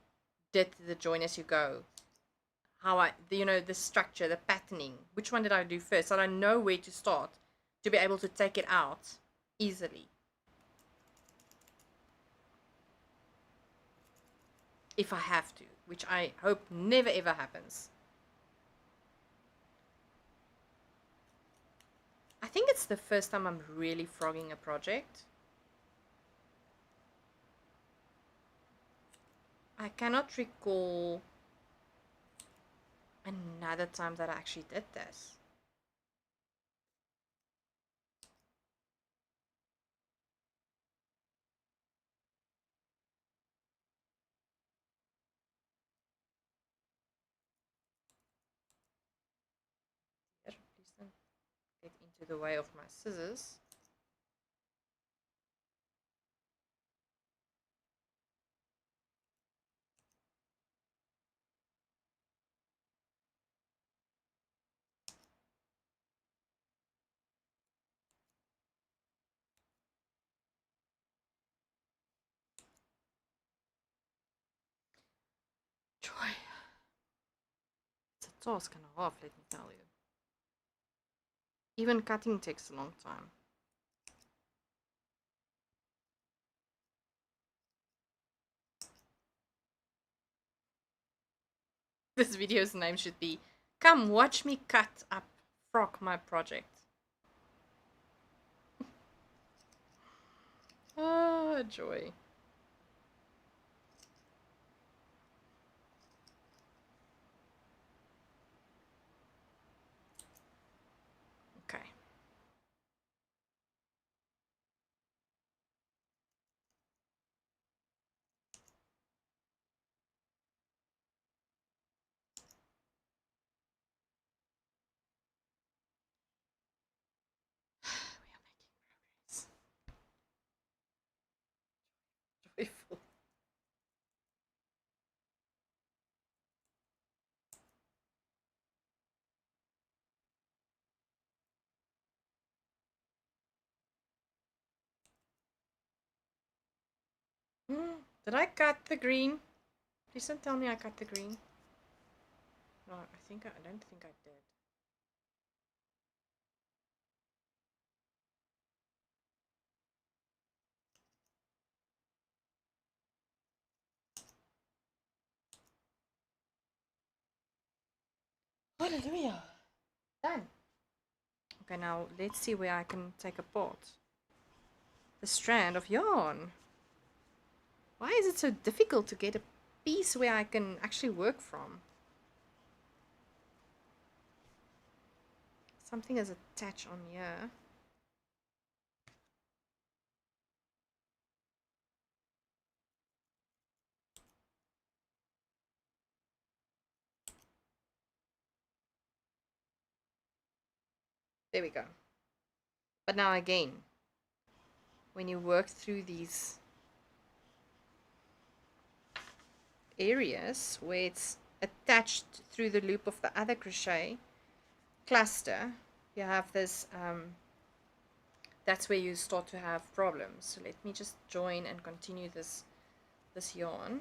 did the join as you go. How the structure, the patterning. Which one did I do first? So I know where to start to be able to take it out easily. If I have to, which I hope never ever happens. I think it's the first time I'm really frogging a project. I cannot recall another time that I actually did this. Please don't get into the way of my scissors. Joy. It's a task and a half, let me tell you. Even cutting takes a long time. This video's name should be "Come watch me cut up frog my project." Oh, joy. Okay. We are making progress. Did I cut the green? Please don't tell me I cut the green. No, I don't think I did. Hallelujah. Done. Okay, now let's see where I can take apart the strand of yarn. Why is it so difficult to get a piece where I can actually work from? Something is attached on here. There we go. But now again, when you work through these areas where it's attached through the loop of the other crochet cluster, you have this, that's where you start to have problems. So let me just join and continue this yarn.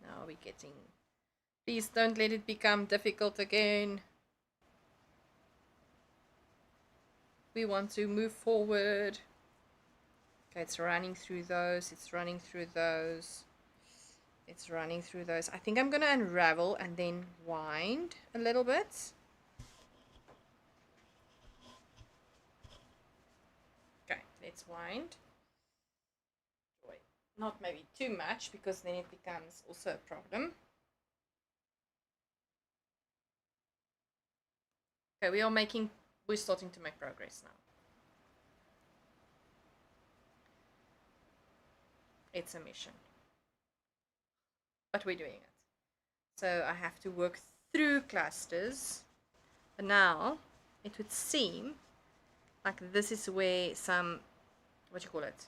Now we're getting, please don't let it become difficult again. We want to move forward. Okay, it's running through those, it's running through those, it's running through those. I think I'm going to unravel and then wind a little bit. Okay, let's wind. Wait, not maybe too much because then it becomes also a problem. Okay, we're starting to make progress now. It's a mission, but we're doing it. So I have to work through clusters. But now it would seem like this is where some, what you call it,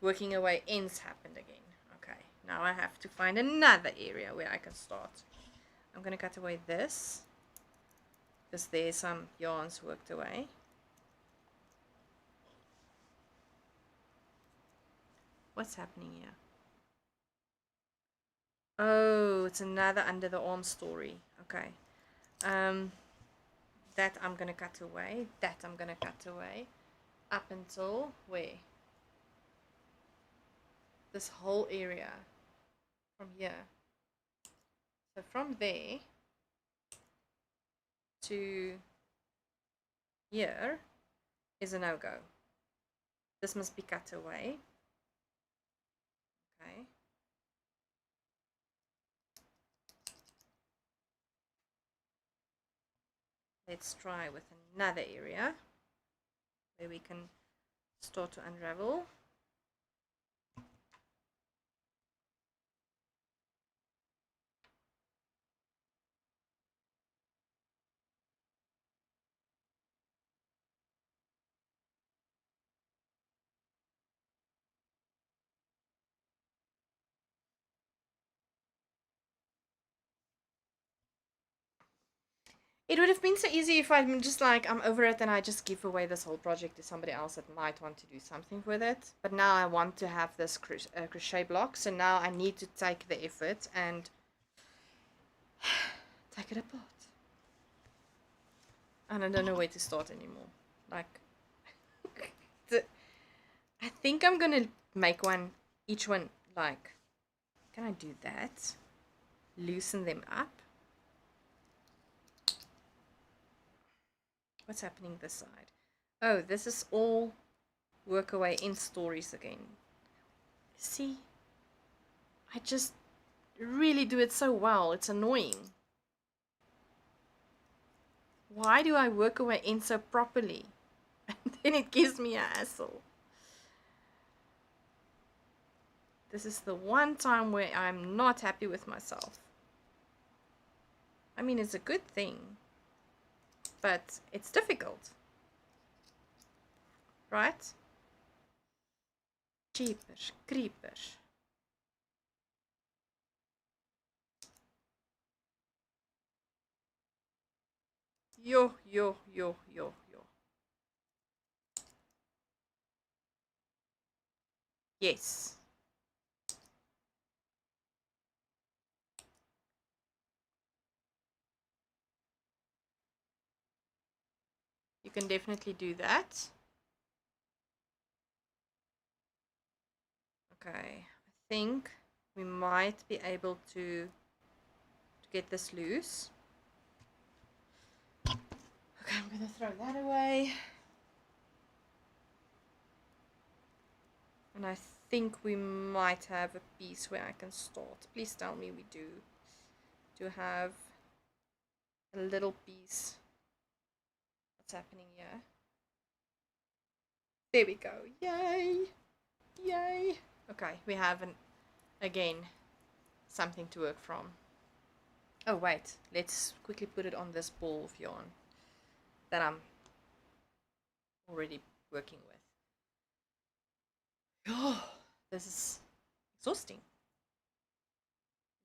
working away ends happened again. Okay, now I have to find another area where I can start. I'm going to cut away this because there's some yarns worked away. What's happening here? Oh, it's another under the arm story. Okay. That I'm going to cut away. That I'm going to cut away. Up until where? This whole area. From here. So from there to here is a no-go. This must be cut away. Okay. Let's try with another area where we can start to unravel. It would have been so easy if I'm just like, I'm over it and I just give away this whole project to somebody else that might want to do something with it. But now I want to have this crochet block, so now I need to take the effort and take it apart. And I don't know where to start anymore. Like, I think I'm gonna make each one, like, can I do that? Loosen them up. What's happening this side? Oh, this is all work away in stories again. See? I just really do it so well. It's annoying. Why do I work away in so properly? And then it gives me a hassle. This is the one time where I'm not happy with myself. I mean, it's a good thing, but it's difficult. Right? Jeepers, creepers. Yo, yo, yo, yo, yo. Yes. You can definitely do that. Okay, I think we might be able to get this loose. Okay, I'm gonna throw that away. And I think we might have a piece where I can start. Please tell me we do have a little piece. What's happening here? There we go. Yay! Yay! Okay, we have again something to work from. Oh wait, let's quickly put it on this ball of yarn that I'm already working with. Oh, this is exhausting.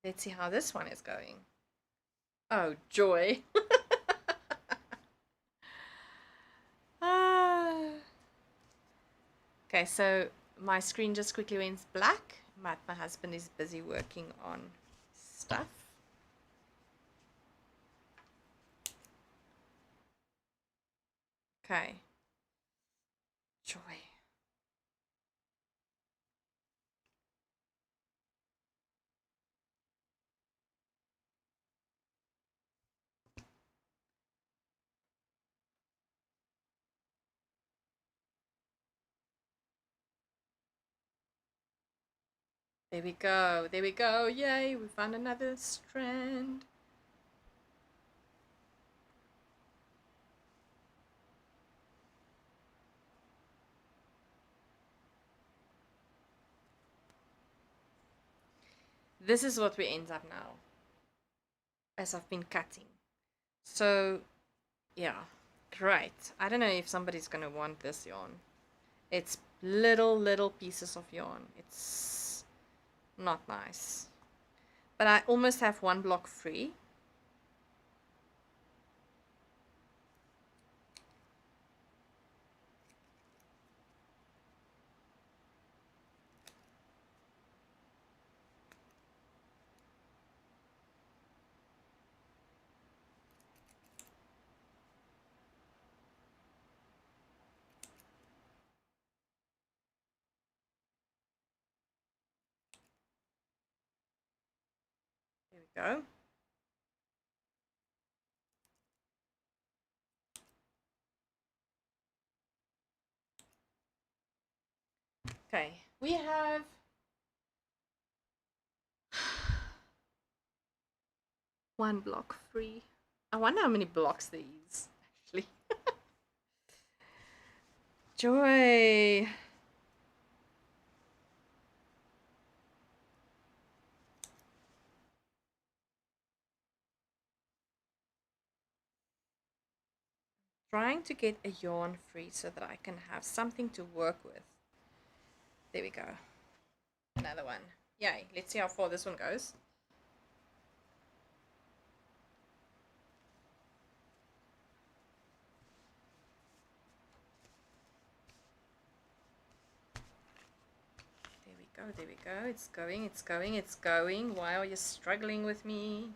Let's see how this one is going. Oh, joy. Okay, so my screen just quickly went black. My husband is busy working on stuff. Okay. Joy. There we go. There we go. Yay, we found another strand. This is what we end up now, as I've been cutting. So, yeah, great. I don't know if somebody's gonna want this yarn. It's little pieces of yarn. It's not nice. But I almost have one block free. There we go. Okay, we have one block free. I wonder how many blocks there is, actually. Joy. Trying to get a yarn free so that I can have something to work with. There we go. Another one. Yay. Let's see how far this one goes. There we go. There we go. It's going. It's going. It's going. Why are you struggling with me?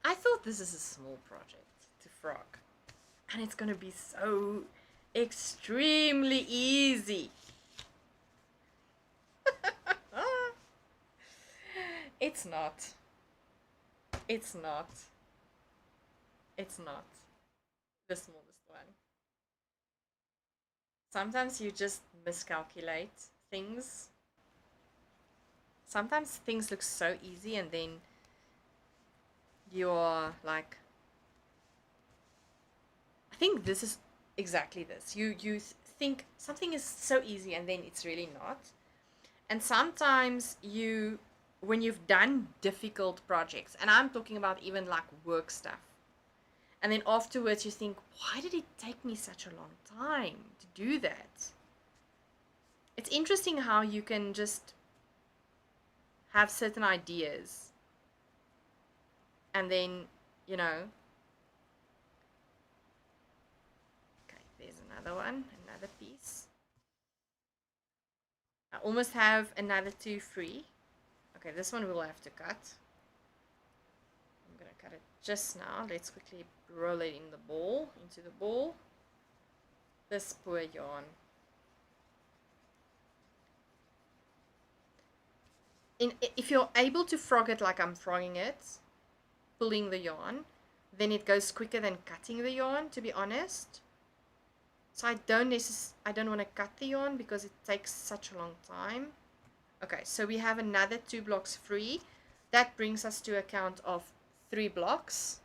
I thought this is a small project to frog, and it's gonna be so extremely easy. It's not. It's not. It's not the smallest one. Sometimes you just miscalculate things. Sometimes things look so easy and then you're like, I think this is exactly this. You think something is so easy and then it's really not. And sometimes when you've done difficult projects, and I'm talking about even like work stuff, And then afterwards you think, why did it take me such a long time to do that? It's interesting how you can just have certain ideas and then, you know, okay, there's another one, another piece. I almost have another 2 free. Okay, this one we'll have to cut. I'm gonna cut it just now. Let's quickly roll it in the ball, into the ball. This poor yarn. If you're able to frog it like I'm frogging it, pulling the yarn, then it goes quicker than cutting the yarn, to be honest. So I don't want to cut the yarn because it takes such a long time. Okay, so we have another 2 blocks free. That brings us to a count of 3 blocks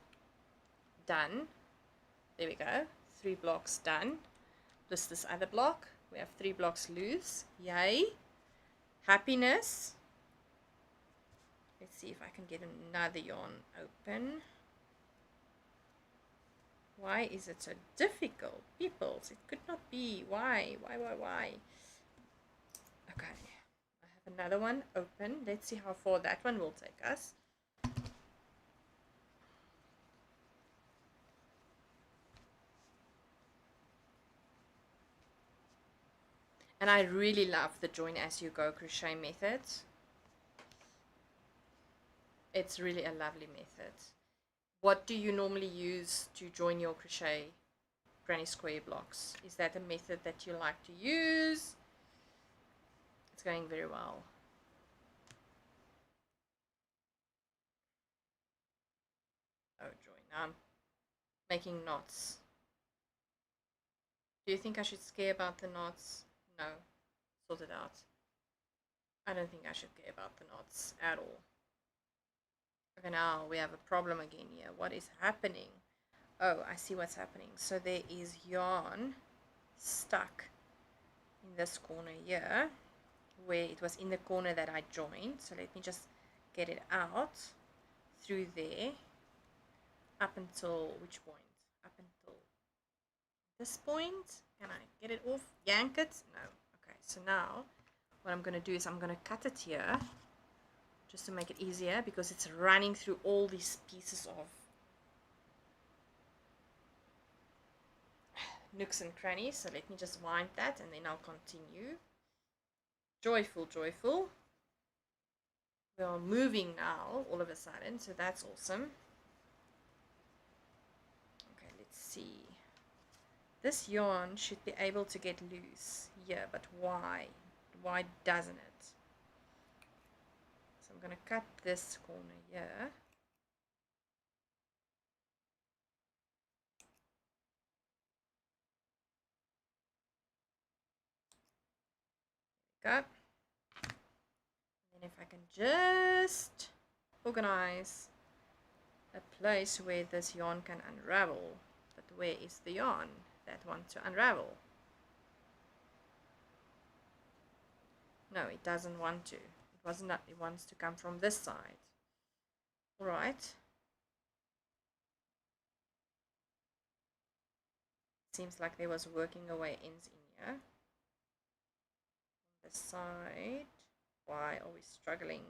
done. There we go, 3 blocks done. Plus this other block, we have 3 blocks loose. Yay! Happiness. Let's see if I can get another yarn open. Why is it so difficult, peoples? It could not be. Why? Why? Okay, I have another one open. Let's see how far that one will take us. And I really love the join as you go crochet method. It's really a lovely method. What do you normally use to join your crochet granny square blocks? Is that a method that you like to use? It's going very well. Oh joy, now I'm making knots. Do you think I should care about the knots? No, sort it out. I don't think I should care about the knots at all. Okay, now we have a problem again here. What is happening? Oh, I see what's happening. So there is yarn stuck in this corner here, where it was in the corner that I joined. So let me just get it out through there up until which point? Up until this point. Can I get it off? Yank it? No. Okay, so now what I'm going to do is I'm going to cut it here just to make it easier because it's running through all these pieces of nooks and crannies. So let me just wind that and then I'll continue. Joyful, joyful. We are moving now all of a sudden, so that's awesome. Okay, let's see. This yarn should be able to get loose here, but why? Why doesn't it? So I'm going to cut this corner here. Go. And if I can just organize a place where this yarn can unravel. But where is the yarn that wants to unravel? No, it doesn't want to. It wants to come from this side. All right. Seems like there was working away ends in here. On this side. Why are we struggling?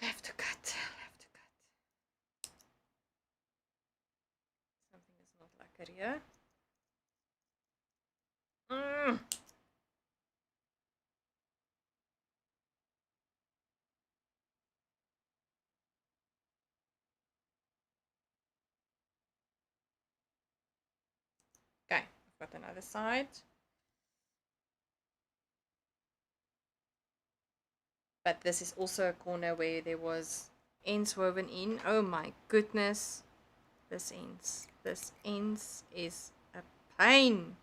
I have to cut. Something is not like it here. Okay, I've got another side. But this is also a corner where there was ends woven in. Oh my goodness. This ends is a pain.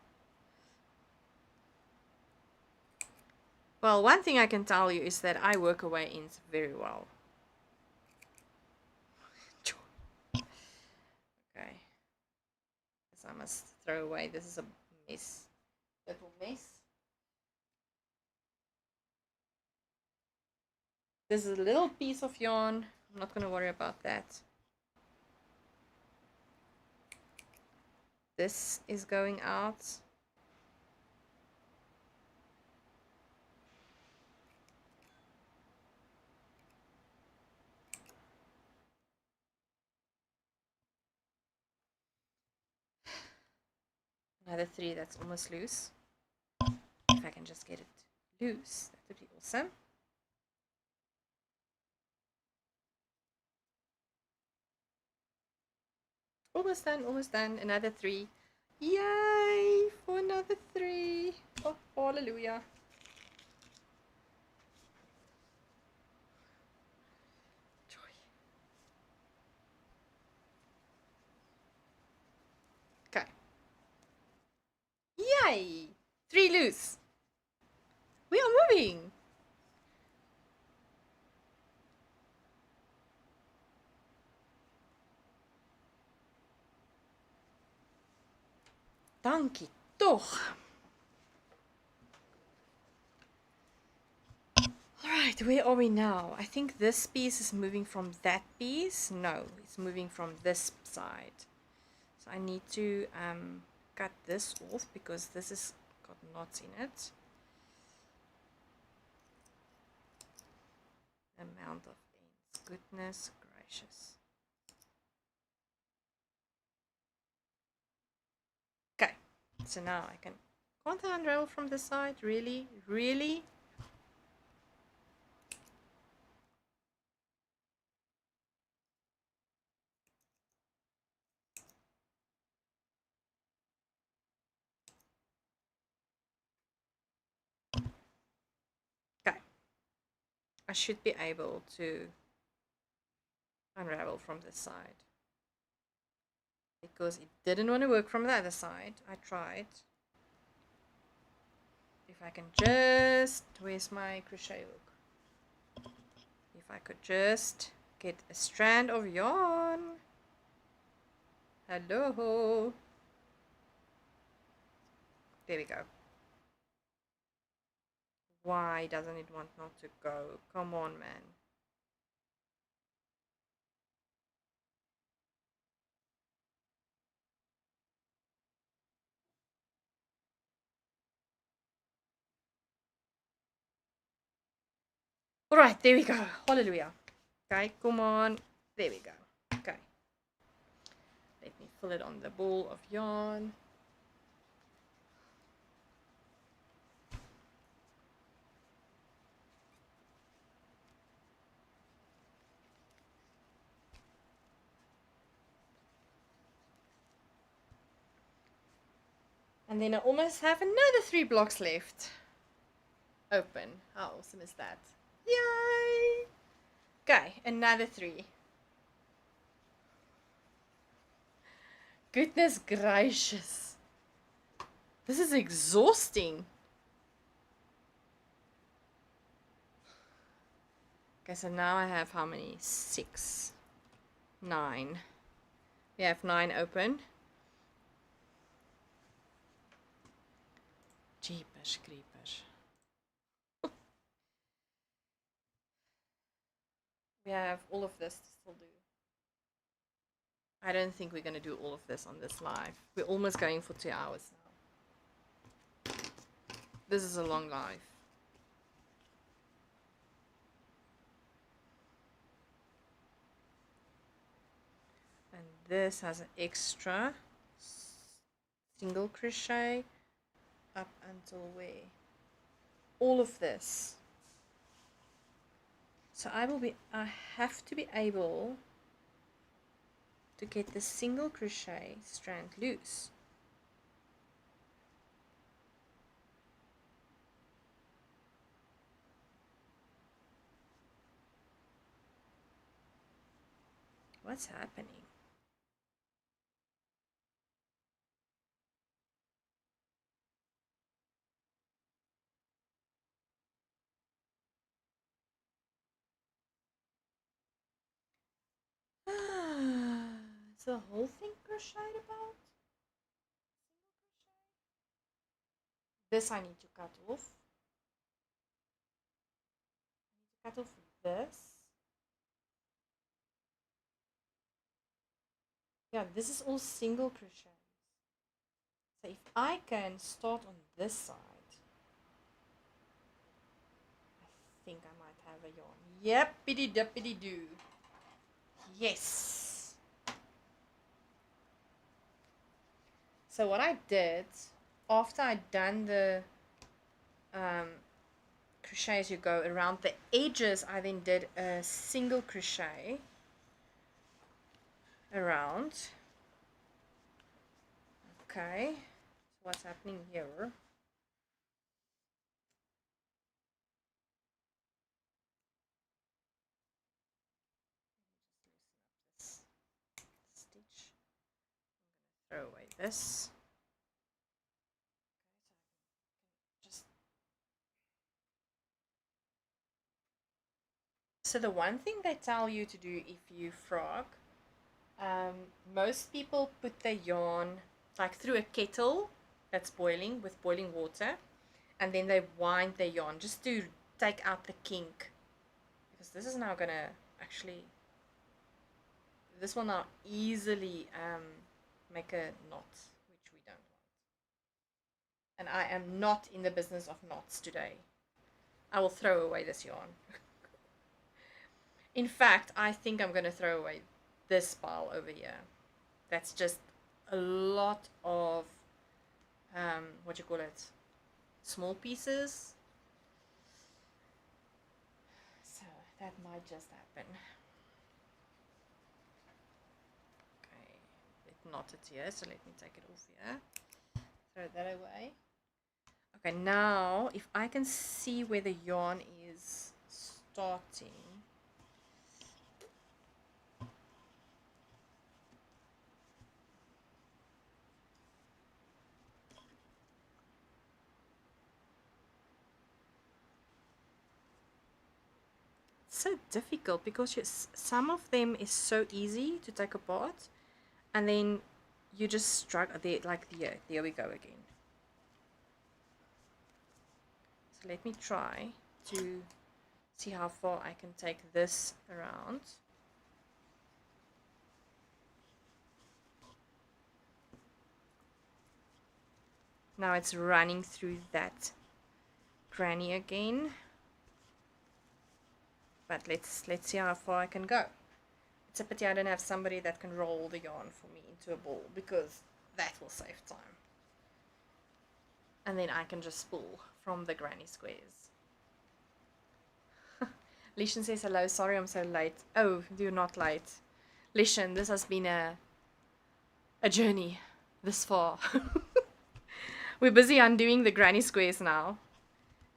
Well, one thing I can tell you is that I work away ends very well. Okay. So I must throw away. This is a Mess. Little mess. This is a little piece of yarn. I'm not going to worry about that. This is going out. Another 3 that's almost loose. If I can just get it loose, that would be awesome. Almost done, almost done. Another 3. Yay for another 3. Oh, hallelujah. Joy. Okay. Yay! 3 loose. We are moving. Dankie toch. Alright, where are we now? I think this piece is moving from that piece. No, it's moving from this side. So I need to cut this off because this has got knots in it. Amount of ends. Goodness gracious. Okay, so now I can't I unravel from this side? Really? Really? Okay. I should be able to unravel from this side. Because it didn't want to work from the other side. I tried. If I can just... Where's my crochet hook? If I could just get a strand of yarn. Hello. There we go. Why doesn't it want not to go? Come on, man. Alright, there we go. Hallelujah. Okay, come on. There we go. Okay. Let me fill it on the ball of yarn. And then I almost have another 3 blocks left. Open. How awesome is that? Yay! Okay, another 3. Goodness gracious. This is exhausting. Okay, so now I have how many? 6. 9. We have 9 open. Jeepers creepers. We have all of this to still do. I don't think we're going to do all of this on this live. We're almost going for 2 hours now. This is a long live. And this has an extra single crochet up until where? All of this. So I have to be able to get the single crochet strand loose. What's happening? Is the whole thing crocheted about? This I need to cut off. Cut off this. Yeah, this is all single crochet. So if I can start on this side, I think I might have a yarn. Yep, pity duppity doo. Yes. So what I did after I'd done the crochet as you go around the edges, I then did a single crochet around. Okay, so what's happening here? This stitch. I'm gonna throw away this. So the one thing they tell you to do if you frog, most people put their yarn like through a kettle that's boiling with boiling water, and then they wind their yarn just to take out the kink, because this is now gonna actually, this will now easily make a knot, which we don't want. And I am not in the business of knots today. I will throw away this yarn. In fact, I think I'm going to throw away this pile over here. That's just a lot of, what do you call it? Small pieces. So that might just happen. Okay, it knotted here, so let me take it off here. Throw that away. Okay, now if I can see where the yarn is starting. So difficult because some of them is so easy to take apart, and then you just struggle there, like there we go again. So let me try to see how far I can take this around. Now it's running through that granny again, but let's see how far I can go. It's a pity I don't have somebody that can roll the yarn for me into a ball, because that will save time. And then I can just spool from the granny squares. Lishan says hello, sorry I'm so late. Oh, you're not late. Lishan, this has been a journey this far. We're busy undoing the granny squares now.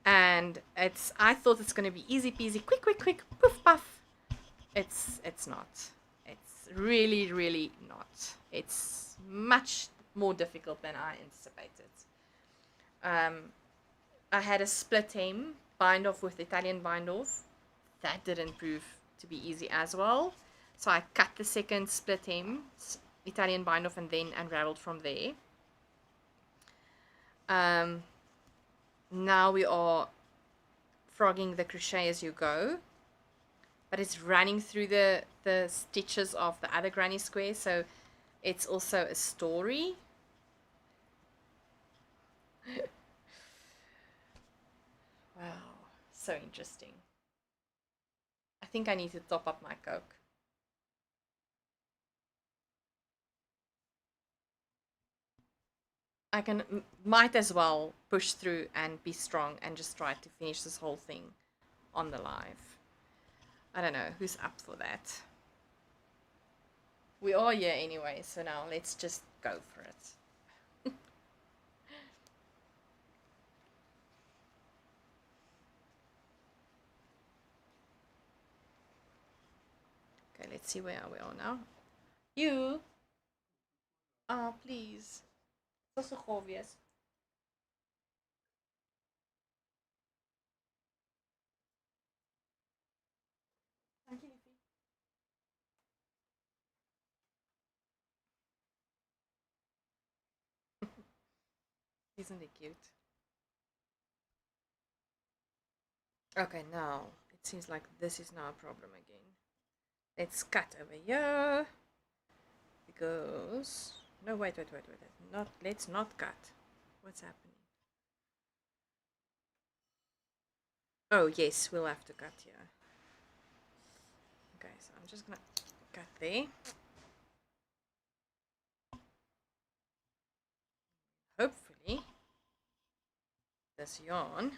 And I thought it's going to be easy peasy, quick, poof, puff. It's not. It's really not. It's much more difficult than I anticipated. I had a split hem bind off with Italian bind off. That didn't prove to be easy as well. So I cut the second split hem, Italian bind off, and then unraveled from there. Now we are frogging the crochet as you go, but it's running through the stitches of the other granny square, so it's also a story. Wow, so interesting. I think I need to top up my Coke. I might as well push through and be strong and just try to finish this whole thing on the live. I don't know who's up for that. We are here anyway, so now let's just go for it. Okay, let's see where we are now. You? Oh, please. Dat is toch obvious. Dank je, liefie. Isn't it cute? Okay, now it seems like this is now a problem again. Let's cut over here because no, wait. Not let's not cut. What's happening? Oh yes, we'll have to cut here. Okay, so I'm just gonna cut there. Hopefully, this yarn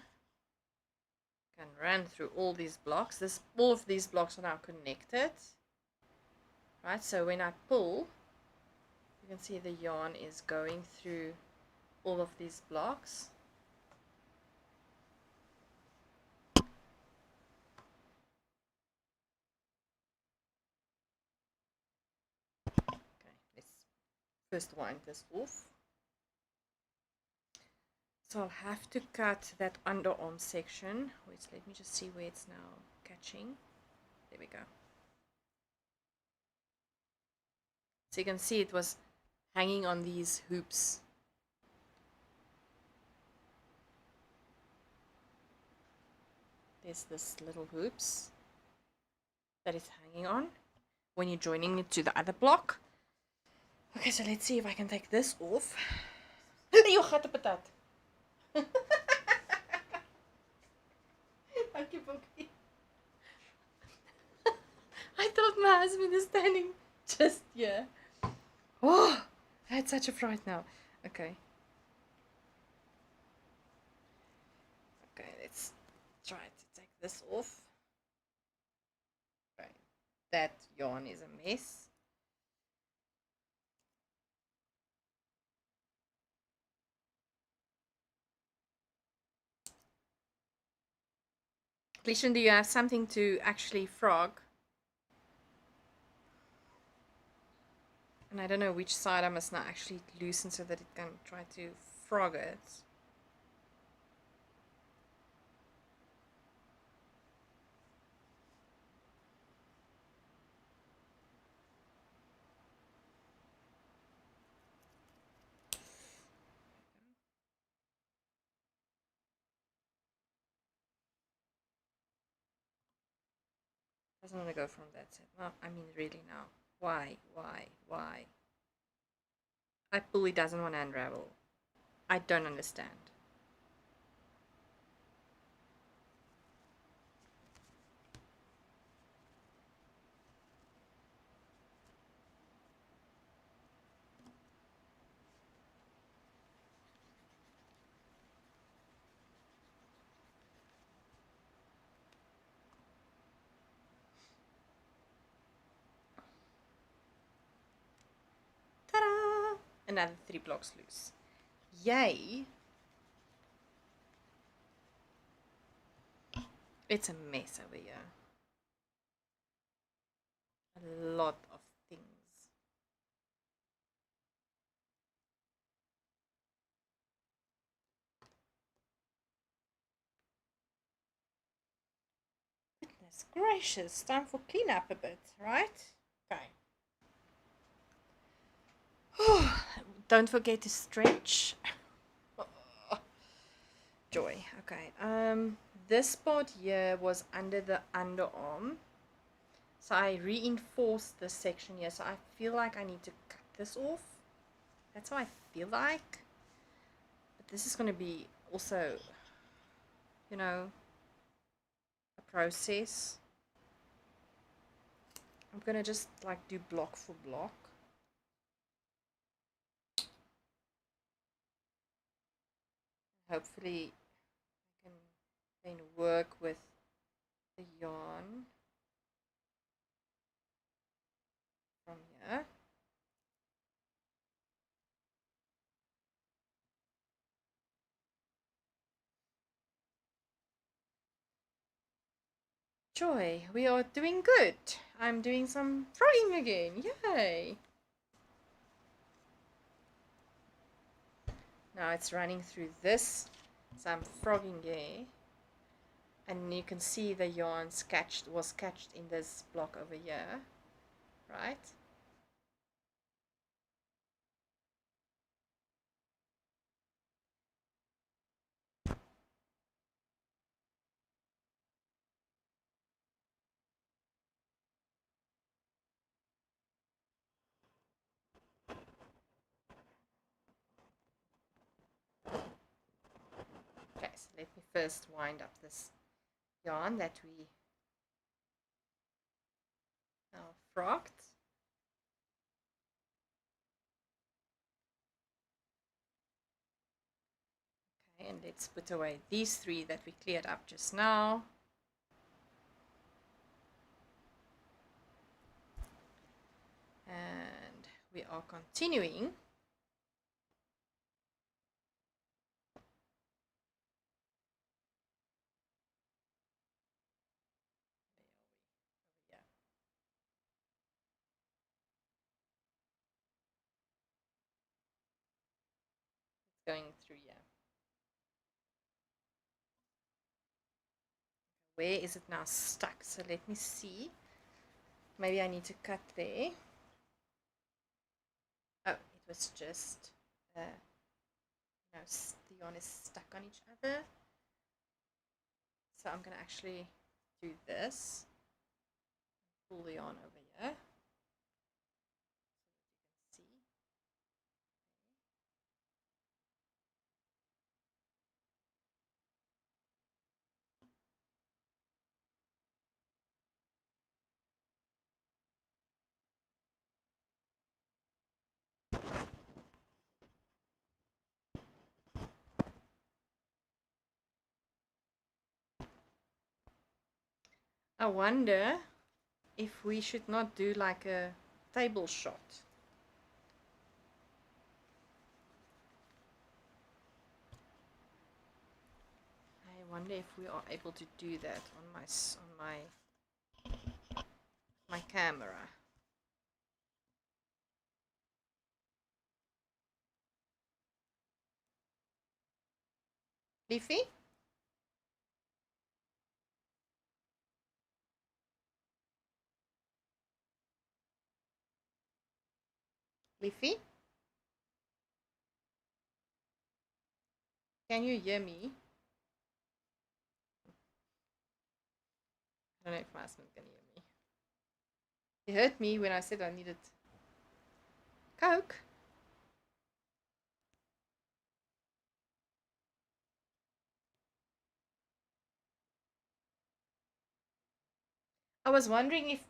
can run through all these blocks. All of these blocks are now connected, right? So when I pull, you can see the yarn is going through all of these blocks. Okay, let's first wind this off. So I'll have to cut that underarm section. Wait, let me just see where it's now catching. There we go. So you can see it was hanging on these hoops. There's this little hoops that it's hanging on when you're joining it to the other block. Okay, so let's see if I can take this off. Jy gat op patat. Dankie, Bobby. I thought my husband is standing just here. Oh, I had such a fright now. Okay. Okay, let's try to take this off. Okay, that yarn is a mess. Gleason, do you have something to actually frog? And I don't know which side I must now actually loosen so that it can try to frog it. Doesn't want to go from that side. No, I mean really now. Why? I pull, it doesn't want to unravel. I don't understand. Ta-da! Another 3 blocks loose. Yay! It's a mess over here. A lot of things. Goodness gracious, time for cleanup a bit, right? Okay. Don't forget to stretch. Joy. Okay. This part here was under the underarm. So I reinforced this section here. So I feel like I need to cut this off. That's how I feel like. But this is going to be also, you know, a process. I'm going to just like do block for block. Hopefully I can then work with the yarn from here. Joy, we are doing good. I'm doing some frogging again. Yay! Now it's running through this. So I'm frogging here. And you can see the yarn was catched in this block over here. Right? let me first wind up this yarn that we now frocked. Okay, and let's put away these 3 that we cleared up just now. And we are continuing. Going through here. Where is it now stuck? So let me see. Maybe I need to cut there. Oh, it was just, no, the yarn is stuck on each other. So I'm going to actually do this. Pull the yarn over here. So that you can see. I wonder if we should not do like a table shot. I wonder if we are able to do that on my camera. Leafy? Leafy? Can you hear me? I don't know if my husband can hear me. He heard me when I said I needed Coke. I was wondering if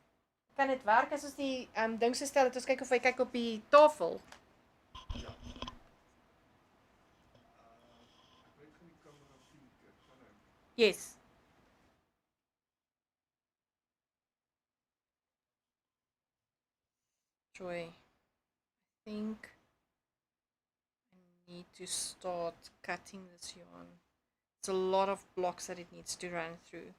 kan dit werk as ons die ding so stel dat ons kyk of hy kyk op die tafel. Ja. Yes. Joy, I think I need to start cutting this yarn. It's a lot of blocks that it needs to run through.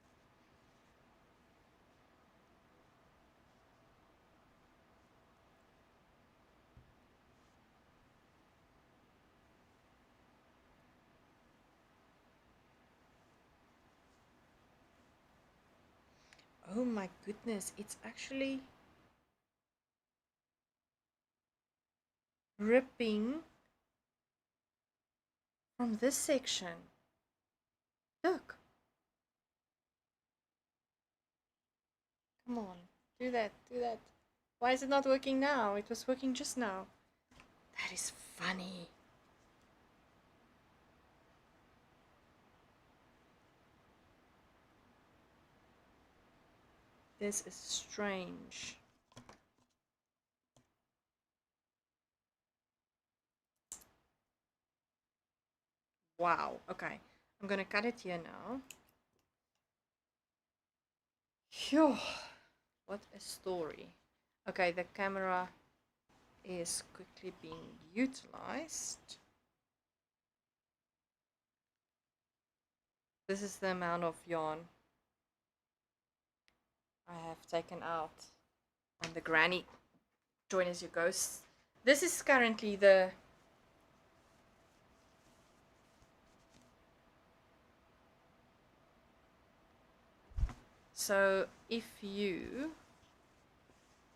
Oh my goodness, it's actually ripping from this section. Look. Come on, do that, do that. Why is it not working now? It was working just now. That is funny. This is strange. Wow, okay. I'm gonna cut it here now. Phew, what a story. Okay, the camera is quickly being utilized. This is the amount of yarn I have taken out on the granny join as you go. This is currently the so if you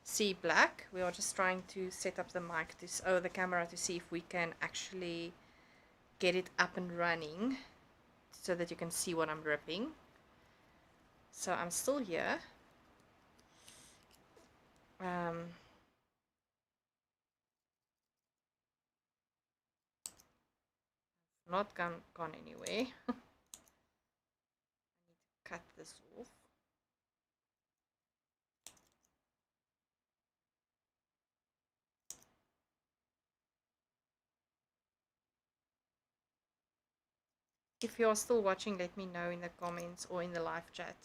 see black, we are just trying to set up the mic to the camera to see if we can actually get it up and running so that you can see what I'm ripping. So I'm still here. Not gone anywhere. cut this off. If you're still watching, let me know in the comments or in the live chat.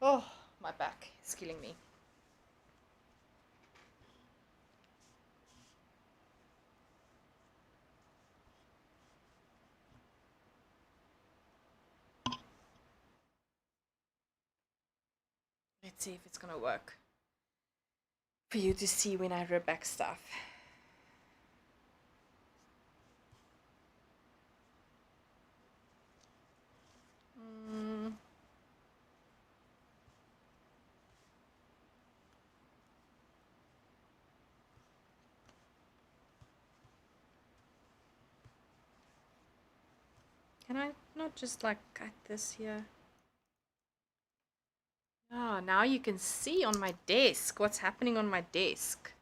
Oh, my back is killing me. Let's see if it's gonna work for you to see when I rip back stuff. Can I not just like cut this here? Ah, now you can see on my desk what's happening on my desk.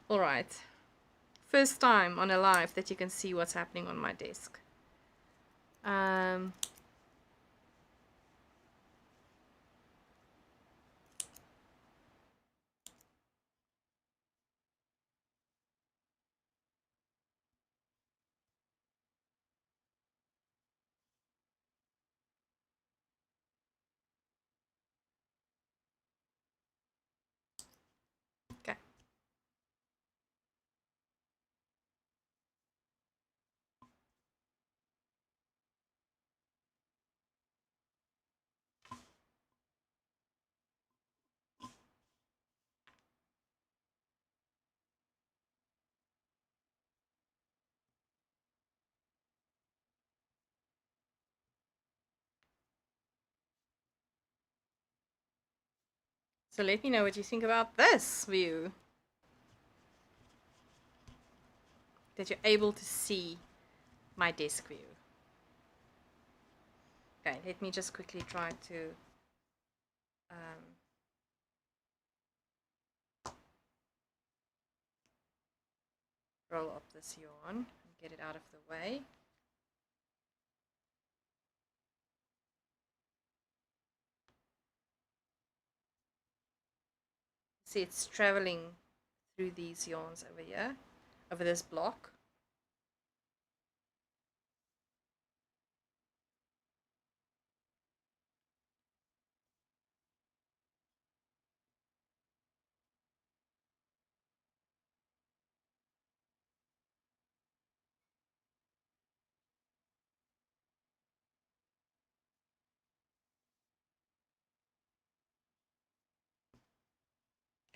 All right. First time on a live that you can see what's happening on my desk. Okay. So let me know what you think about this view. That you're able to see my desk view. Okay, let me just quickly try to roll up this yarn and get it out of the way. See, it's traveling through these yarns over here, over this block.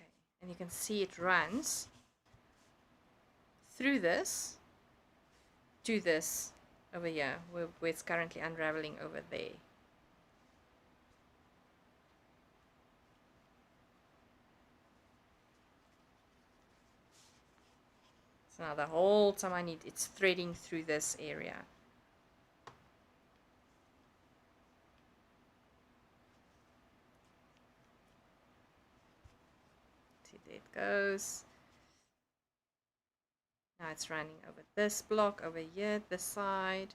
Okay. And you can see it runs through this to this over here, where it's currently unraveling over there. So now the whole time it's threading through this area. See, there it goes. Now it's running over this block over here, this side.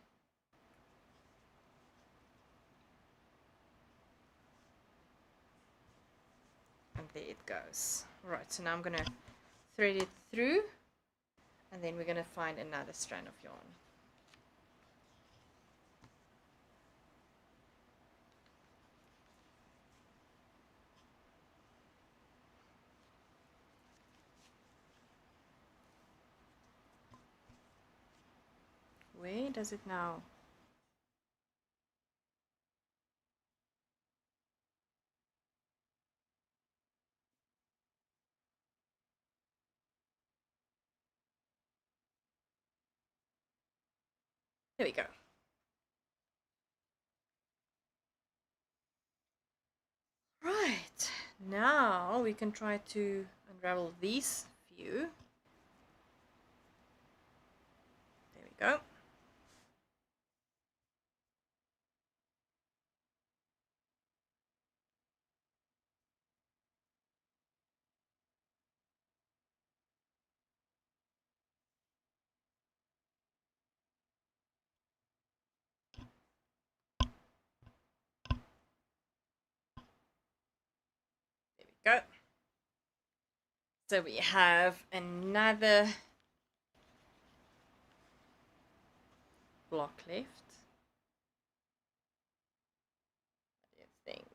And there it goes. Right, so now I'm going to thread it through, and then we're going to find another strand of yarn. Where does it now? There we go. Right, now we can try to unravel these few. There we go. Go. So we have another block left. What do you think?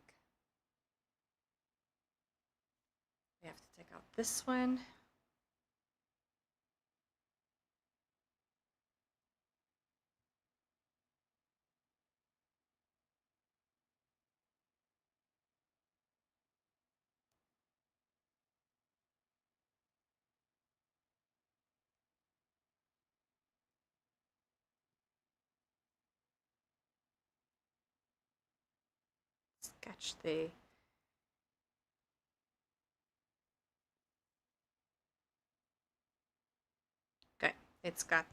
We have to take out this one. Sketch there. Okay, let's cut.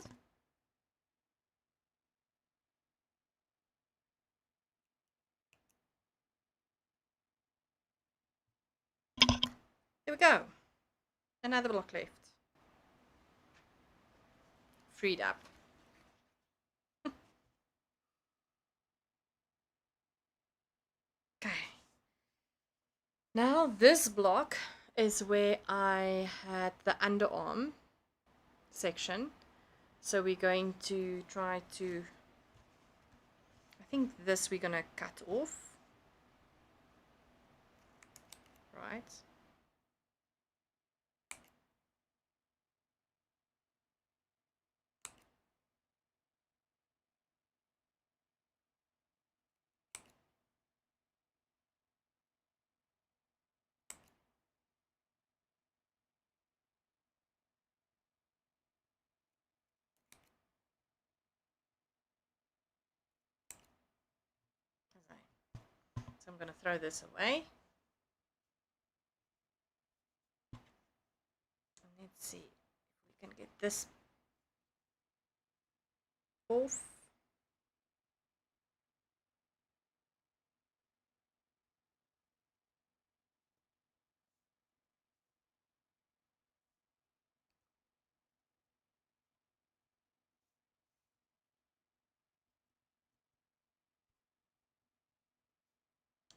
There we go. Another block left. Freed up. Okay. Now this block is where I had the underarm section. So we're going to try to, I think this we're going to cut off. Right. So I'm going to throw this away. And let's see if we can get this off.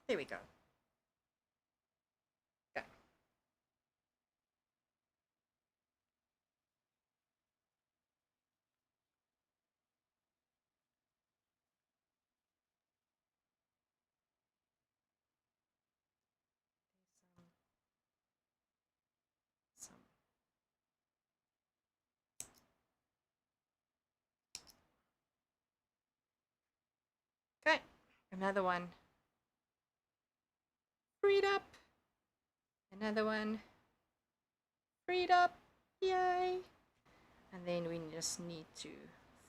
There we go. Okay. Some. Okay, another one. Freed up. Another one. Freed up. Yay. And then we just need to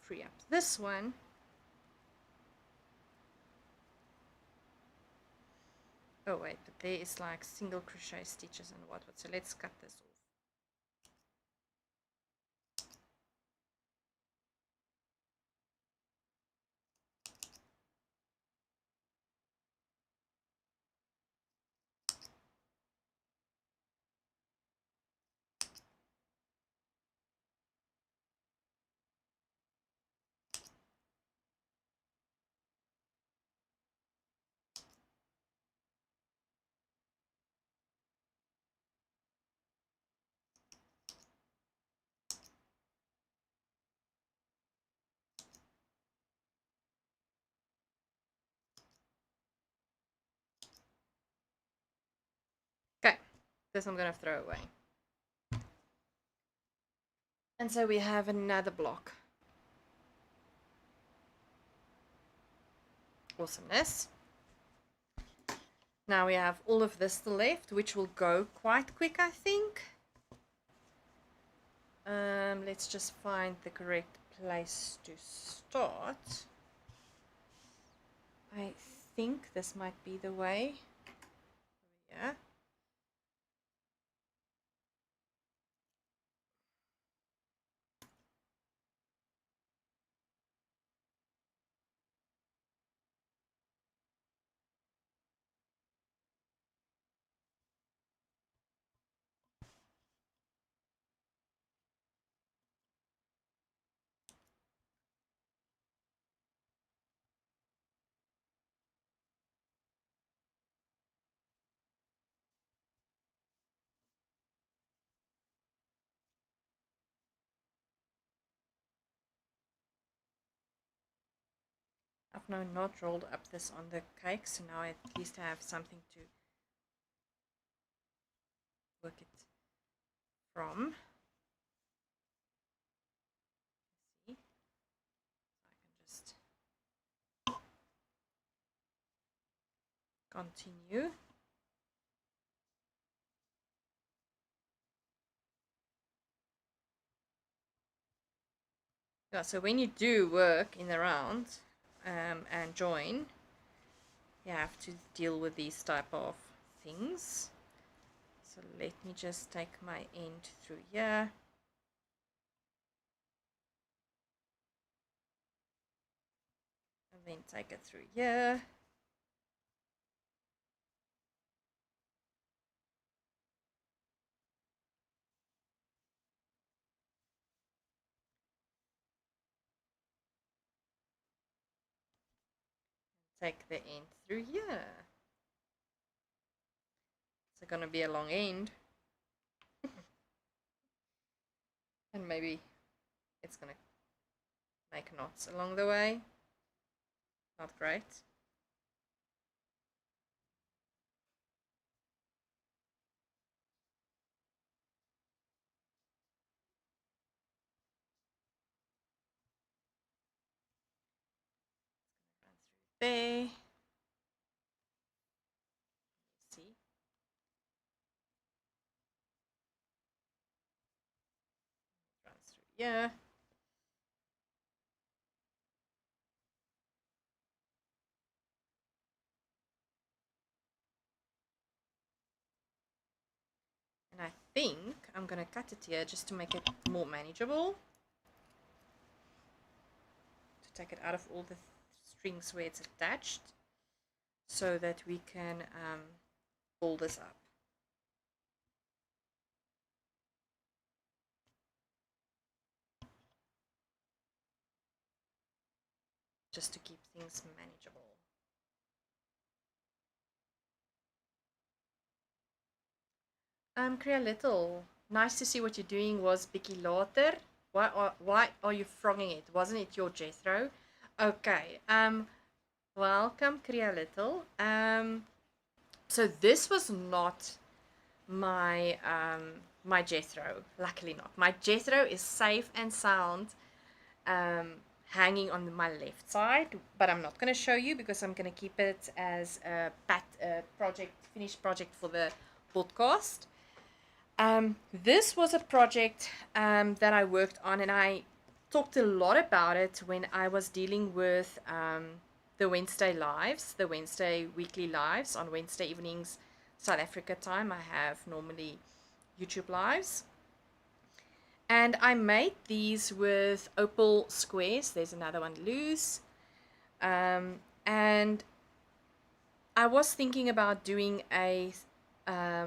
free up this one. Oh wait, but there is like single crochet stitches and what. So let's cut this off. Okay, this I'm gonna throw away. And so we have another block. Awesomeness. Now we have all of this still left, which will go quite quick, I think. Let's just find the correct place to start. I think this might be the way. Yeah. no, not rolled up this on the cake, so now I at least have something to work it from. See, I can just continue. Yeah, so when you do work in the round and join, you have to deal with these type of things. So let me just take my end through here. And then take it through here. Take the end through here. It's gonna be a long end. And maybe it's gonna make knots along the way. Not great. Run through there. See? Runs through here. And I think I'm gonna cut it here just to make it more manageable. To take it out of all the strings where it's attached, so that we can pull this up. Just to keep things manageable. Crea Little, nice to see what you're doing. Was Bicky later? Why are you frogging it? Wasn't it your Jethro? Okay. Welcome, Crea Little. So this was not my my Jethro. Luckily not. My Jethro is safe and sound, hanging on my left side, but I'm not going to show you because I'm going to keep it as a finished project for the podcast. This was a project that I worked on, and I talked a lot about it when I was dealing with the Wednesday lives, the Wednesday weekly lives on Wednesday evenings, South Africa time. I have normally YouTube lives. And I made these with opal squares. There's another one loose. And I was thinking about doing a,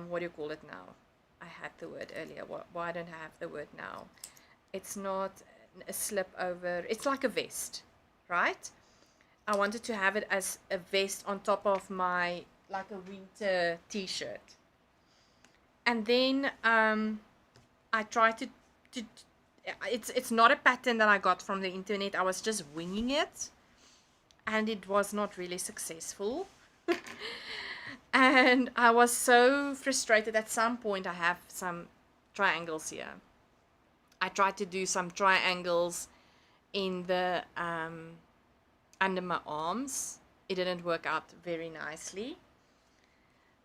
what do you call it now? I had the word earlier. Why don't I have the word now? It's not a slip over. It's like a vest, right? I wanted to have it as a vest on top of my, like a winter t-shirt. And then I tried to it's not a pattern that I got from the internet. I was just winging it, and it was not really successful. And I was so frustrated. At some point I have some triangles here. I tried to do some triangles in the under my arms. It didn't work out very nicely,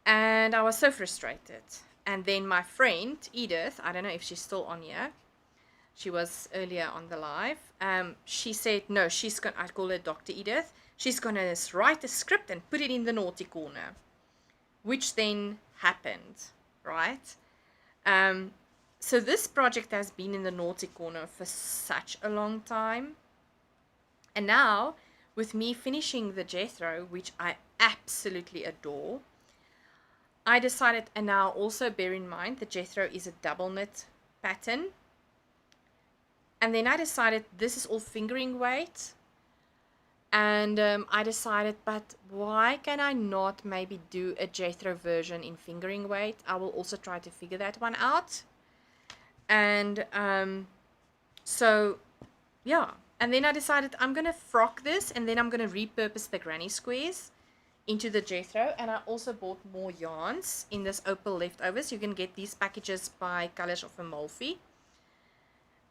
and I was so frustrated. And then my friend Edith, I don't know if she's still on here, she was earlier on the live, she said no, she's gonna, I call her Dr. Edith, she's gonna write a script and put it in the naughty corner, which then happened, right? So this project has been in the naughty corner for such a long time, and now with me finishing the Jethro, which I absolutely adore, I decided, and now also bear in mind the Jethro is a double knit pattern, and then I decided this is all fingering weight, and I decided, but why can I not maybe do a Jethro version in fingering weight? I will also try to figure that one out. And so yeah, And then I decided I'm going to frock this, and then I'm going to repurpose the granny squares into the Jethro. And I also bought more yarns in this opal leftovers. You can get these packages by Colors of Amalfi.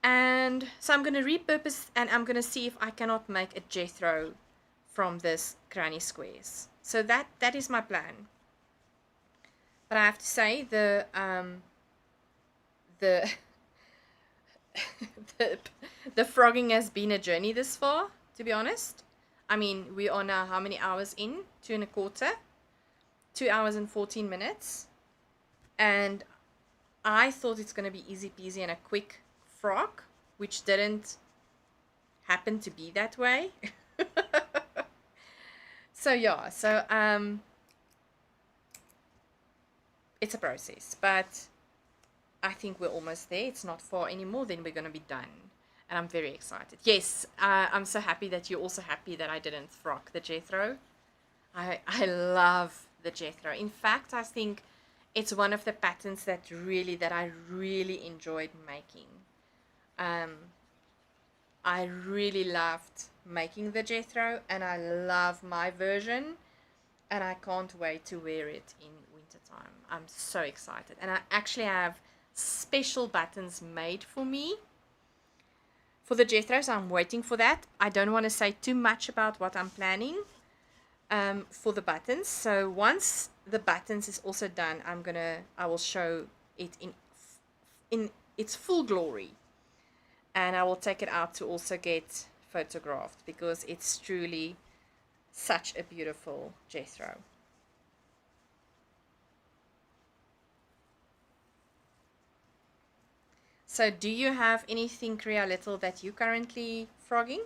And so I'm going to repurpose, and I'm going to see if I cannot make a Jethro from this granny squares. So that is my plan. But I have to say the the the frogging has been a journey this far, to be honest. I mean, we are now how many hours in? 2.25, 2 hours and 14 minutes. And I thought it's going to be easy peasy and a quick frog, which didn't happen to be that way. So yeah, so it's a process, but I think we're almost there. It's not far anymore, then we're going to be done. And I'm very excited. Yes, I'm so happy that you're also happy that I didn't frock the Jethro. I love the Jethro. In fact, I think it's one of the patterns that I really enjoyed making. I really loved making the Jethro, and I love my version, and I can't wait to wear it in wintertime. I'm so excited. And I actually have special buttons made for me for the Jethro, so I'm waiting for that. I don't want to say too much about what I'm planning for the buttons. So once the buttons is also done, I will show it in its full glory, and I will take it out to also get photographed, because it's truly such a beautiful Jethro. So do you have anything, Kriya Little, that you currently frogging?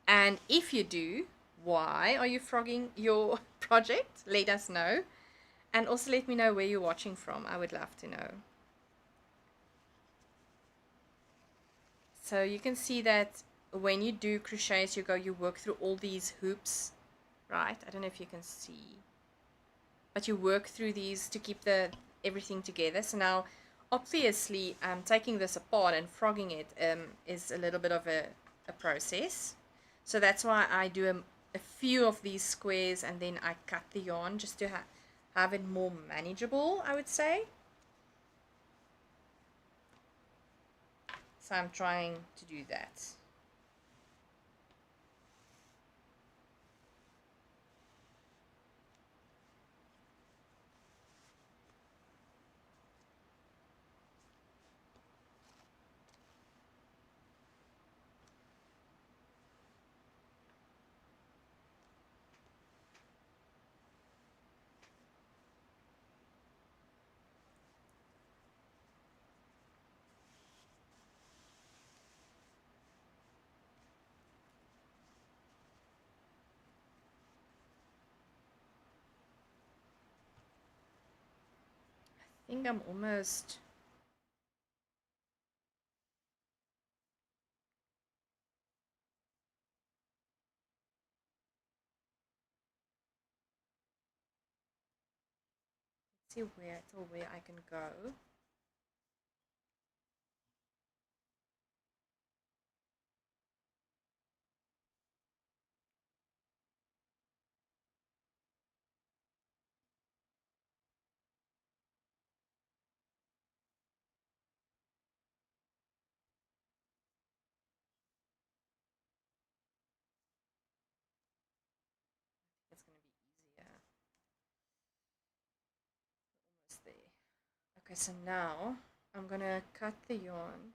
And if you do, why are you frogging your project? Let us know. And also let me know where you're watching from. I would love to know. So you can see that when you do crochets, you work through all these hoops, right? I don't know if you can see, but you work through these to keep everything together. So now, obviously, taking this apart and frogging it is a little bit of a process. So that's why I do a few of these squares, and then I cut the yarn just to have it more manageable, I would say. So I'm trying to do that. I think I'm almost... Let's see where I can go. It's going to be easier. Almost there. Okay, so now I'm going to cut the yarn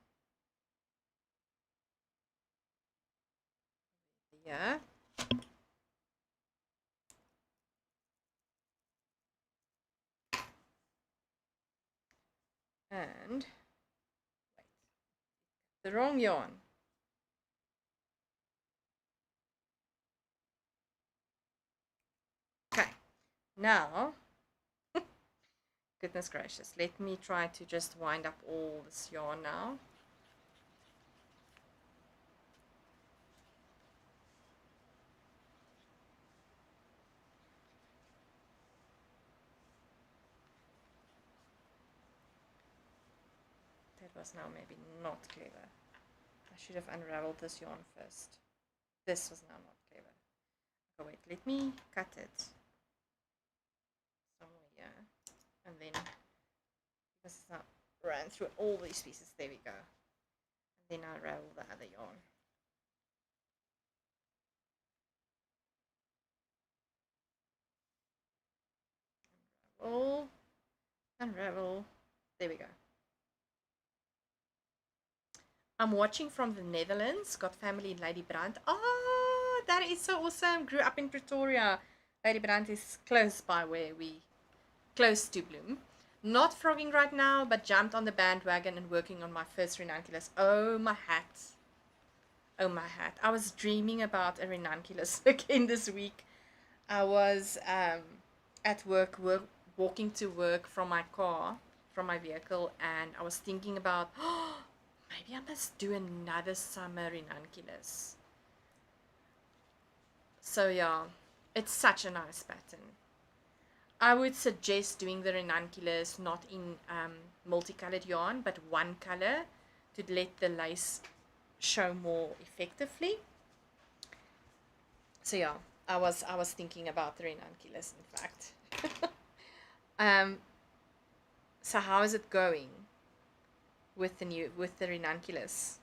here. And wait, the wrong yarn. Okay, now, goodness gracious, let me try to just wind up all this yarn now. That was now maybe not clever. I should have unraveled this yarn first. This was now not clever. Oh wait, let me cut it somewhere here, and then because it's not ran through all these pieces. There we go. And then I unravel the other yarn. Unravel, unravel. There we go. I'm watching from the Netherlands. Got family in Lady Brand. Oh, that is so awesome. Grew up in Pretoria. Lady Brand is close by where we, close to Bloom. Not frogging right now, but jumped on the bandwagon and working on my first ranunculus. Oh, my hat. Oh, my hat. I was dreaming about a ranunculus again this week. I was at work, walking to work from my car, from my vehicle, and I was thinking about, oh, maybe I must do another summer ranunculus. So yeah, it's such a nice pattern. I would suggest doing the ranunculus not in multicolored yarn, but one color to let the lace show more effectively. So yeah, I was thinking about the ranunculus, in fact. So how is it going with the ranunculus?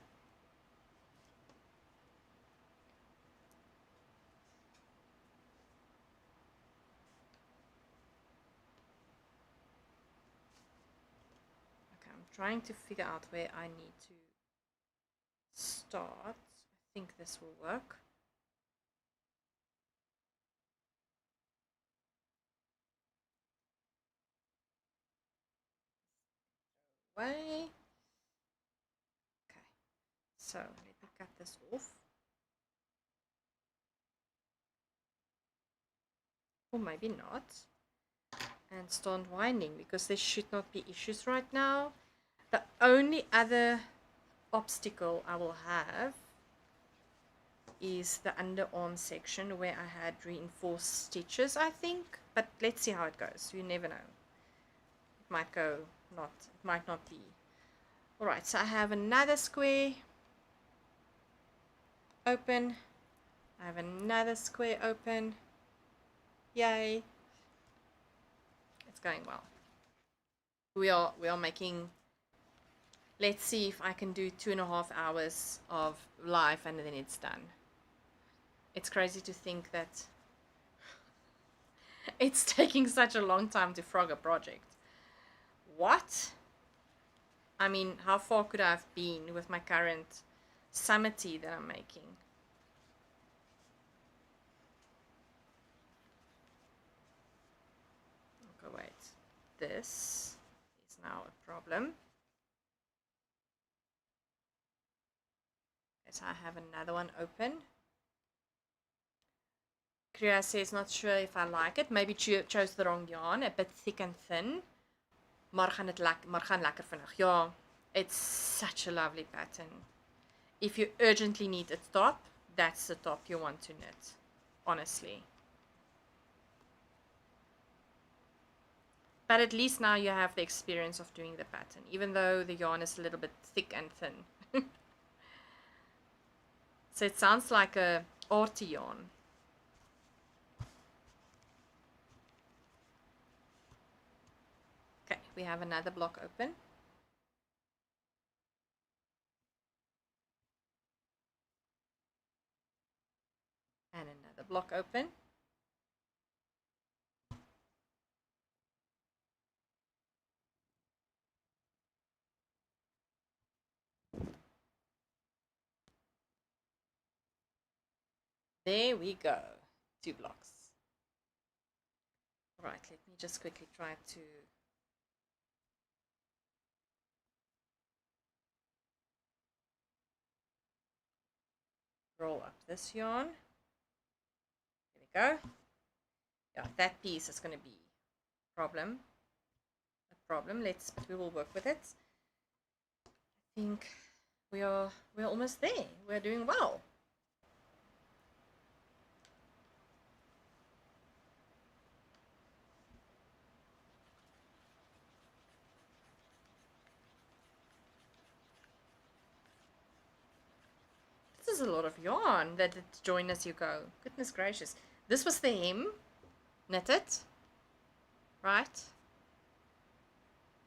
Okay, I'm trying to figure out where I need to start. I think this will work. Way. Okay, so let me cut this off. Or maybe not. And start winding, because there should not be issues right now. The only other obstacle I will have is the underarm section where I had reinforced stitches, I think. But let's see how it goes. You never know. It might go not, it might not be. Alright, so I have another square open. I have another square open. Yay. It's going well. We are making, let's see if I can do 2.5 hours of live and then it's done. It's crazy to think that it's taking such a long time to frog a project. What? I mean, how far could I have been with my current summer tea that I'm making? Okay, wait. This is now a problem. Okay, so I have another one open. Kriya says, not sure if I like it. Maybe chose the wrong yarn. A bit thick and thin. Maar gaan lekker vinnig. Ja, it's such a lovely pattern. If you urgently need a top, that's the top you want to knit. Honestly. But at least now you have the experience of doing the pattern, even though the yarn is a little bit thick and thin. So it sounds like a arty yarn. Okay, we have another block open. And another block open. There we go. 2 blocks. Alright, let me just quickly try to roll up this yarn. There we go. Yeah, that piece is going to be a problem. But we will work with it. I think we're almost there. We're doing well. is a lot of yarn that it's joined as you go. Goodness gracious. This was the hem, knitted, right?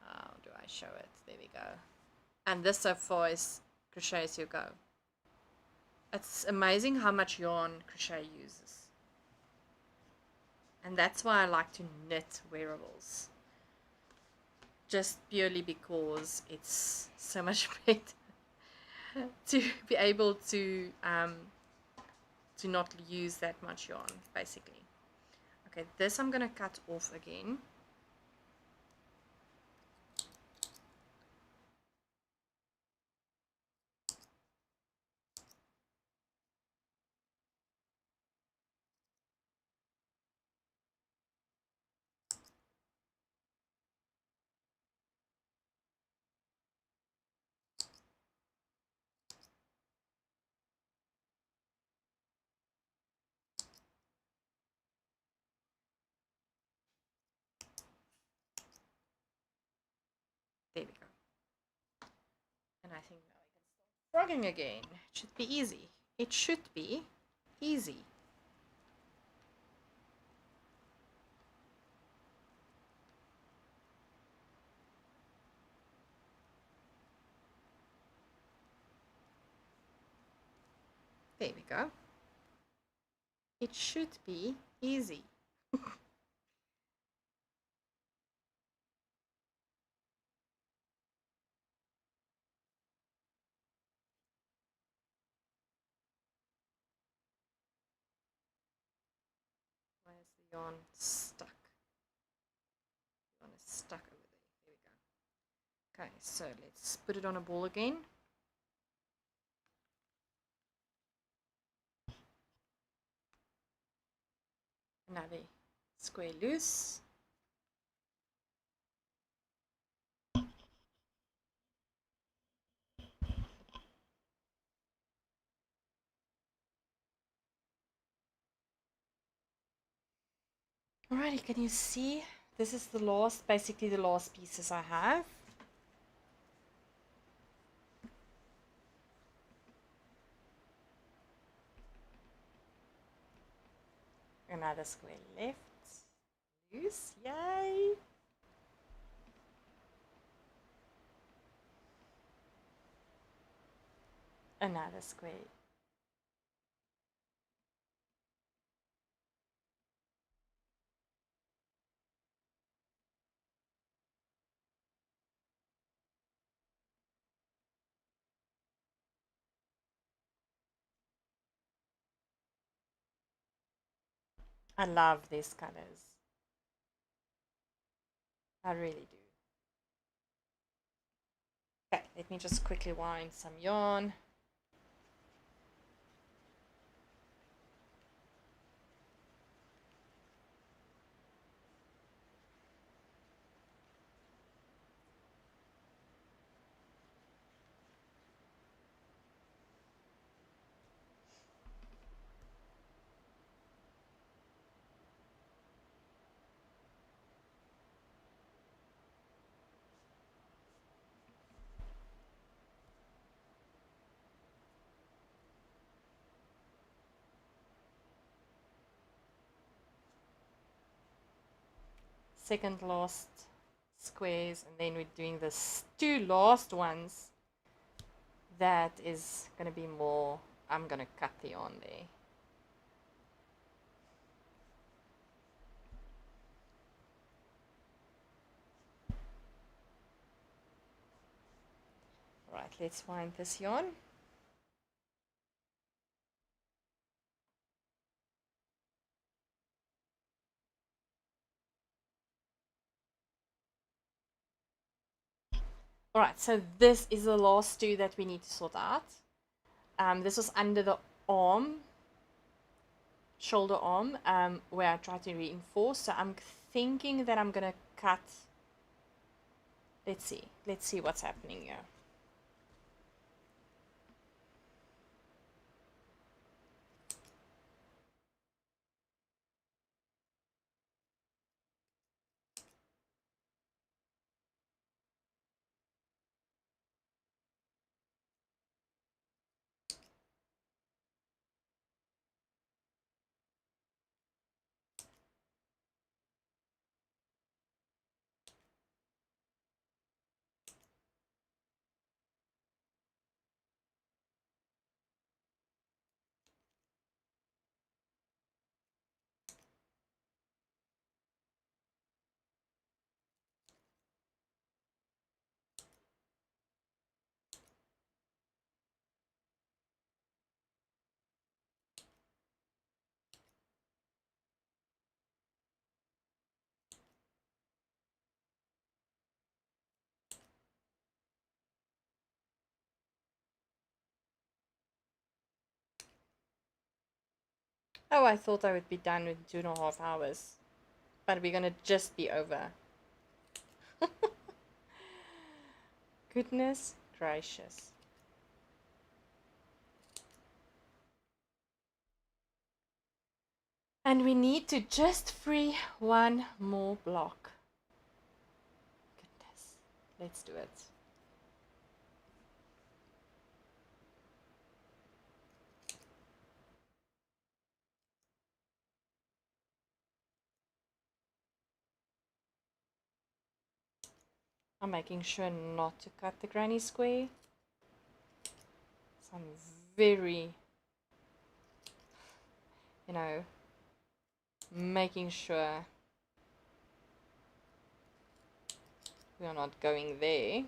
How do I show it? There we go. And this so far is crochet as you go. It's amazing how much yarn crochet uses. And that's why I like to knit wearables. Just purely because it's so much better to be able to not use that much yarn, basically. Okay, this I'm gonna cut off again. There we go. And I think now we can start frogging again. It should be easy. It should be easy. There we go. It should be easy. Where's the yarn stuck? The yarn is stuck over there. There we go. Okay, so let's put it on a ball again. Another square loose. Alrighty, can you see? This is the last, basically the last pieces I have. Another square left. Loose, yay! Another square. I love these colors. I really do. Okay, let me just quickly wind some yarn. Second last squares, and then we're doing the two last ones. That is going to be more, I'm going to cut the yarn there. Right, let's wind this yarn. Alright, so this is the last two that we need to sort out. This was under the arm, shoulder arm, where I tried to reinforce. So I'm thinking that I'm going to cut. Let's see what's happening here. Oh, I thought I would be done with 2.5 hours, but we're gonna just be over. Goodness gracious. And we need to just free one more block. Goodness. Let's do it. I'm making sure not to cut the granny square. So I'm very, making sure we are not going there.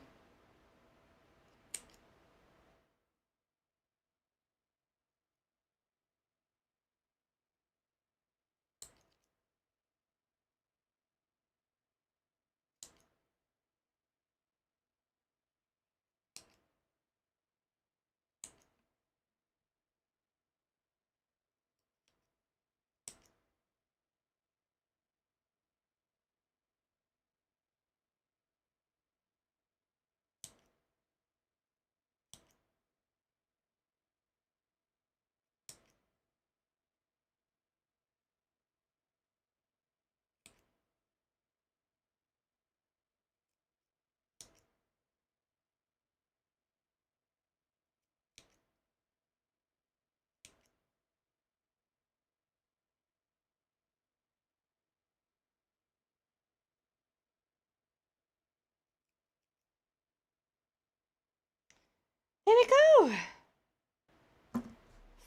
There we go.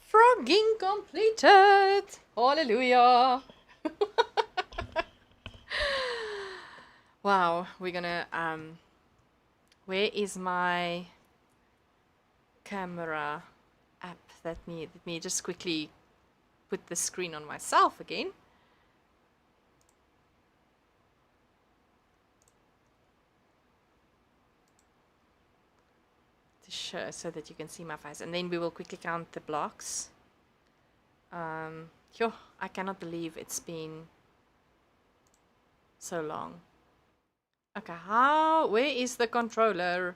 Frogging completed. Hallelujah. Wow, we're gonna where is my camera app? Let me just quickly put the screen on myself again. To show so that you can see my face, and then we will quickly count the blocks. I cannot believe it's been so long. Okay, where is the controller?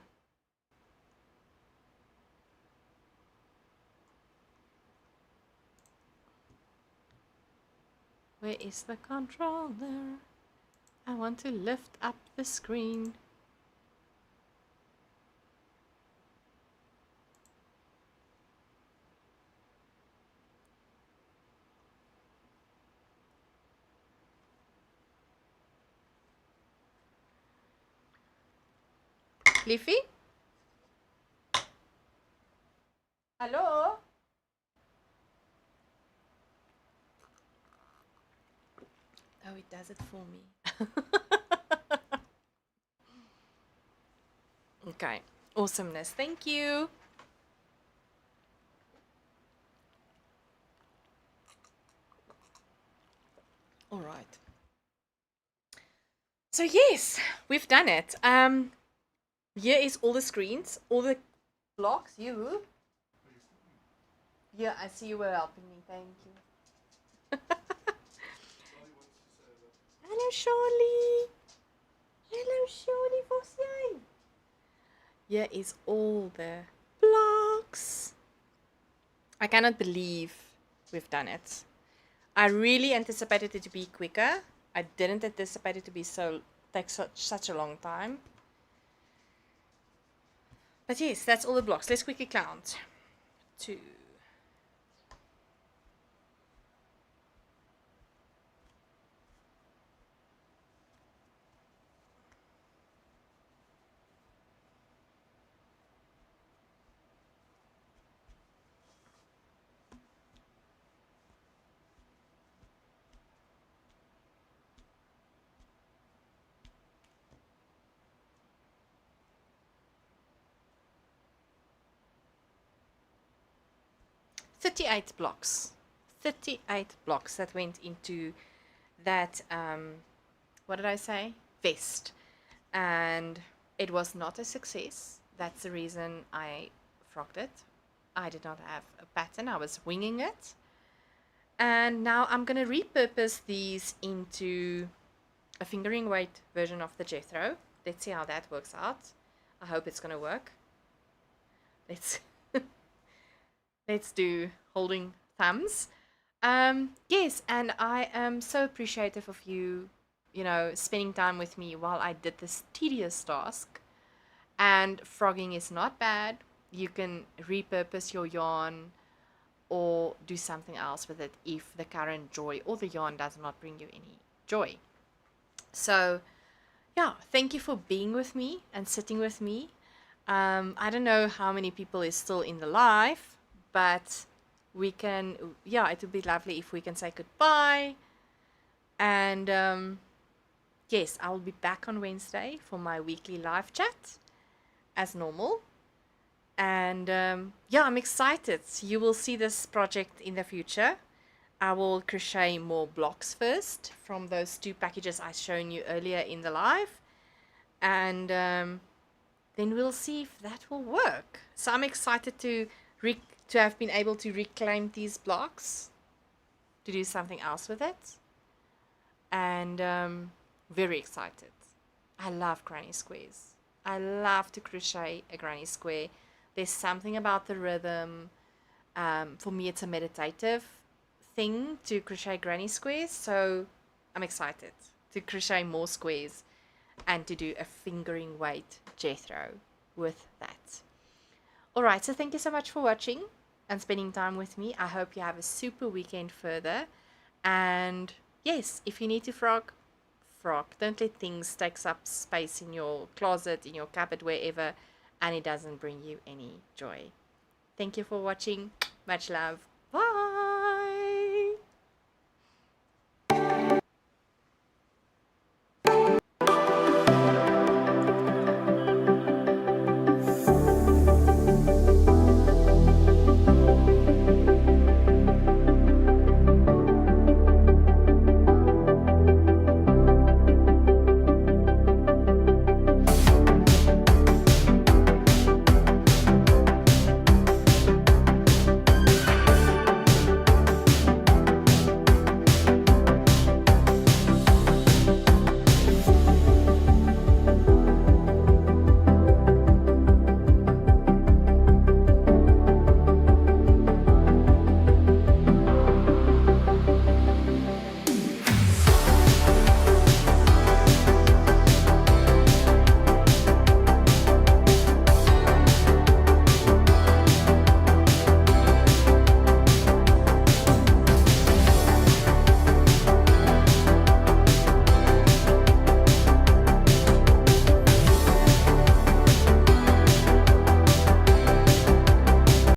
Where is the controller? I want to lift up the screen. Leafy? Hello? Oh, it does it for me. Okay, awesomeness. Thank you. All right. So yes, we've done it. Here is all the screens, all the blocks. You? Yeah, I see you were helping me. Thank you. Hello, Charlie. Hello, Charlie. What's jij? Here is all the blocks. I cannot believe we've done it. I really anticipated it to be quicker. I didn't anticipate it to be take such a long time. But yes, that's all the blocks. Let's quickly count. 2, 38 blocks. 38 blocks that went into that, what did I say? Vest. And it was not a success. That's the reason I frogged it. I did not have a pattern. I was winging it. And now I'm going to repurpose these into a fingering weight version of the Jethro. Let's see how that works out. I hope it's going to work. Let's let's do holding thumbs. Yes, and I am so appreciative of you, spending time with me while I did this tedious task. And frogging is not bad. You can repurpose your yarn or do something else with it if the current joy or the yarn does not bring you any joy. So, yeah, thank you for being with me and sitting with me. I don't know how many people is still in the live, but it would be lovely if we can say goodbye. And yes, I will be back on Wednesday for my weekly live chat as normal. And I'm excited. You will see this project in the future. I will crochet more blocks first from those 2 packages I shown you earlier in the live. And then we'll see if that will work. So I'm excited to have been able to reclaim these blocks, to do something else with it. And very excited. I love granny squares. I love to crochet a granny square. There's something about the rhythm. For me, it's a meditative thing to crochet granny squares. So I'm excited to crochet more squares and to do a fingering weight Jethro with that. Alright, so thank you so much for watching and spending time with me. I hope you have a super weekend further. And yes, if you need to frog. Don't let things take up space in your closet, in your cupboard, wherever, and it doesn't bring you any joy. Thank you for watching. Much love. Bye.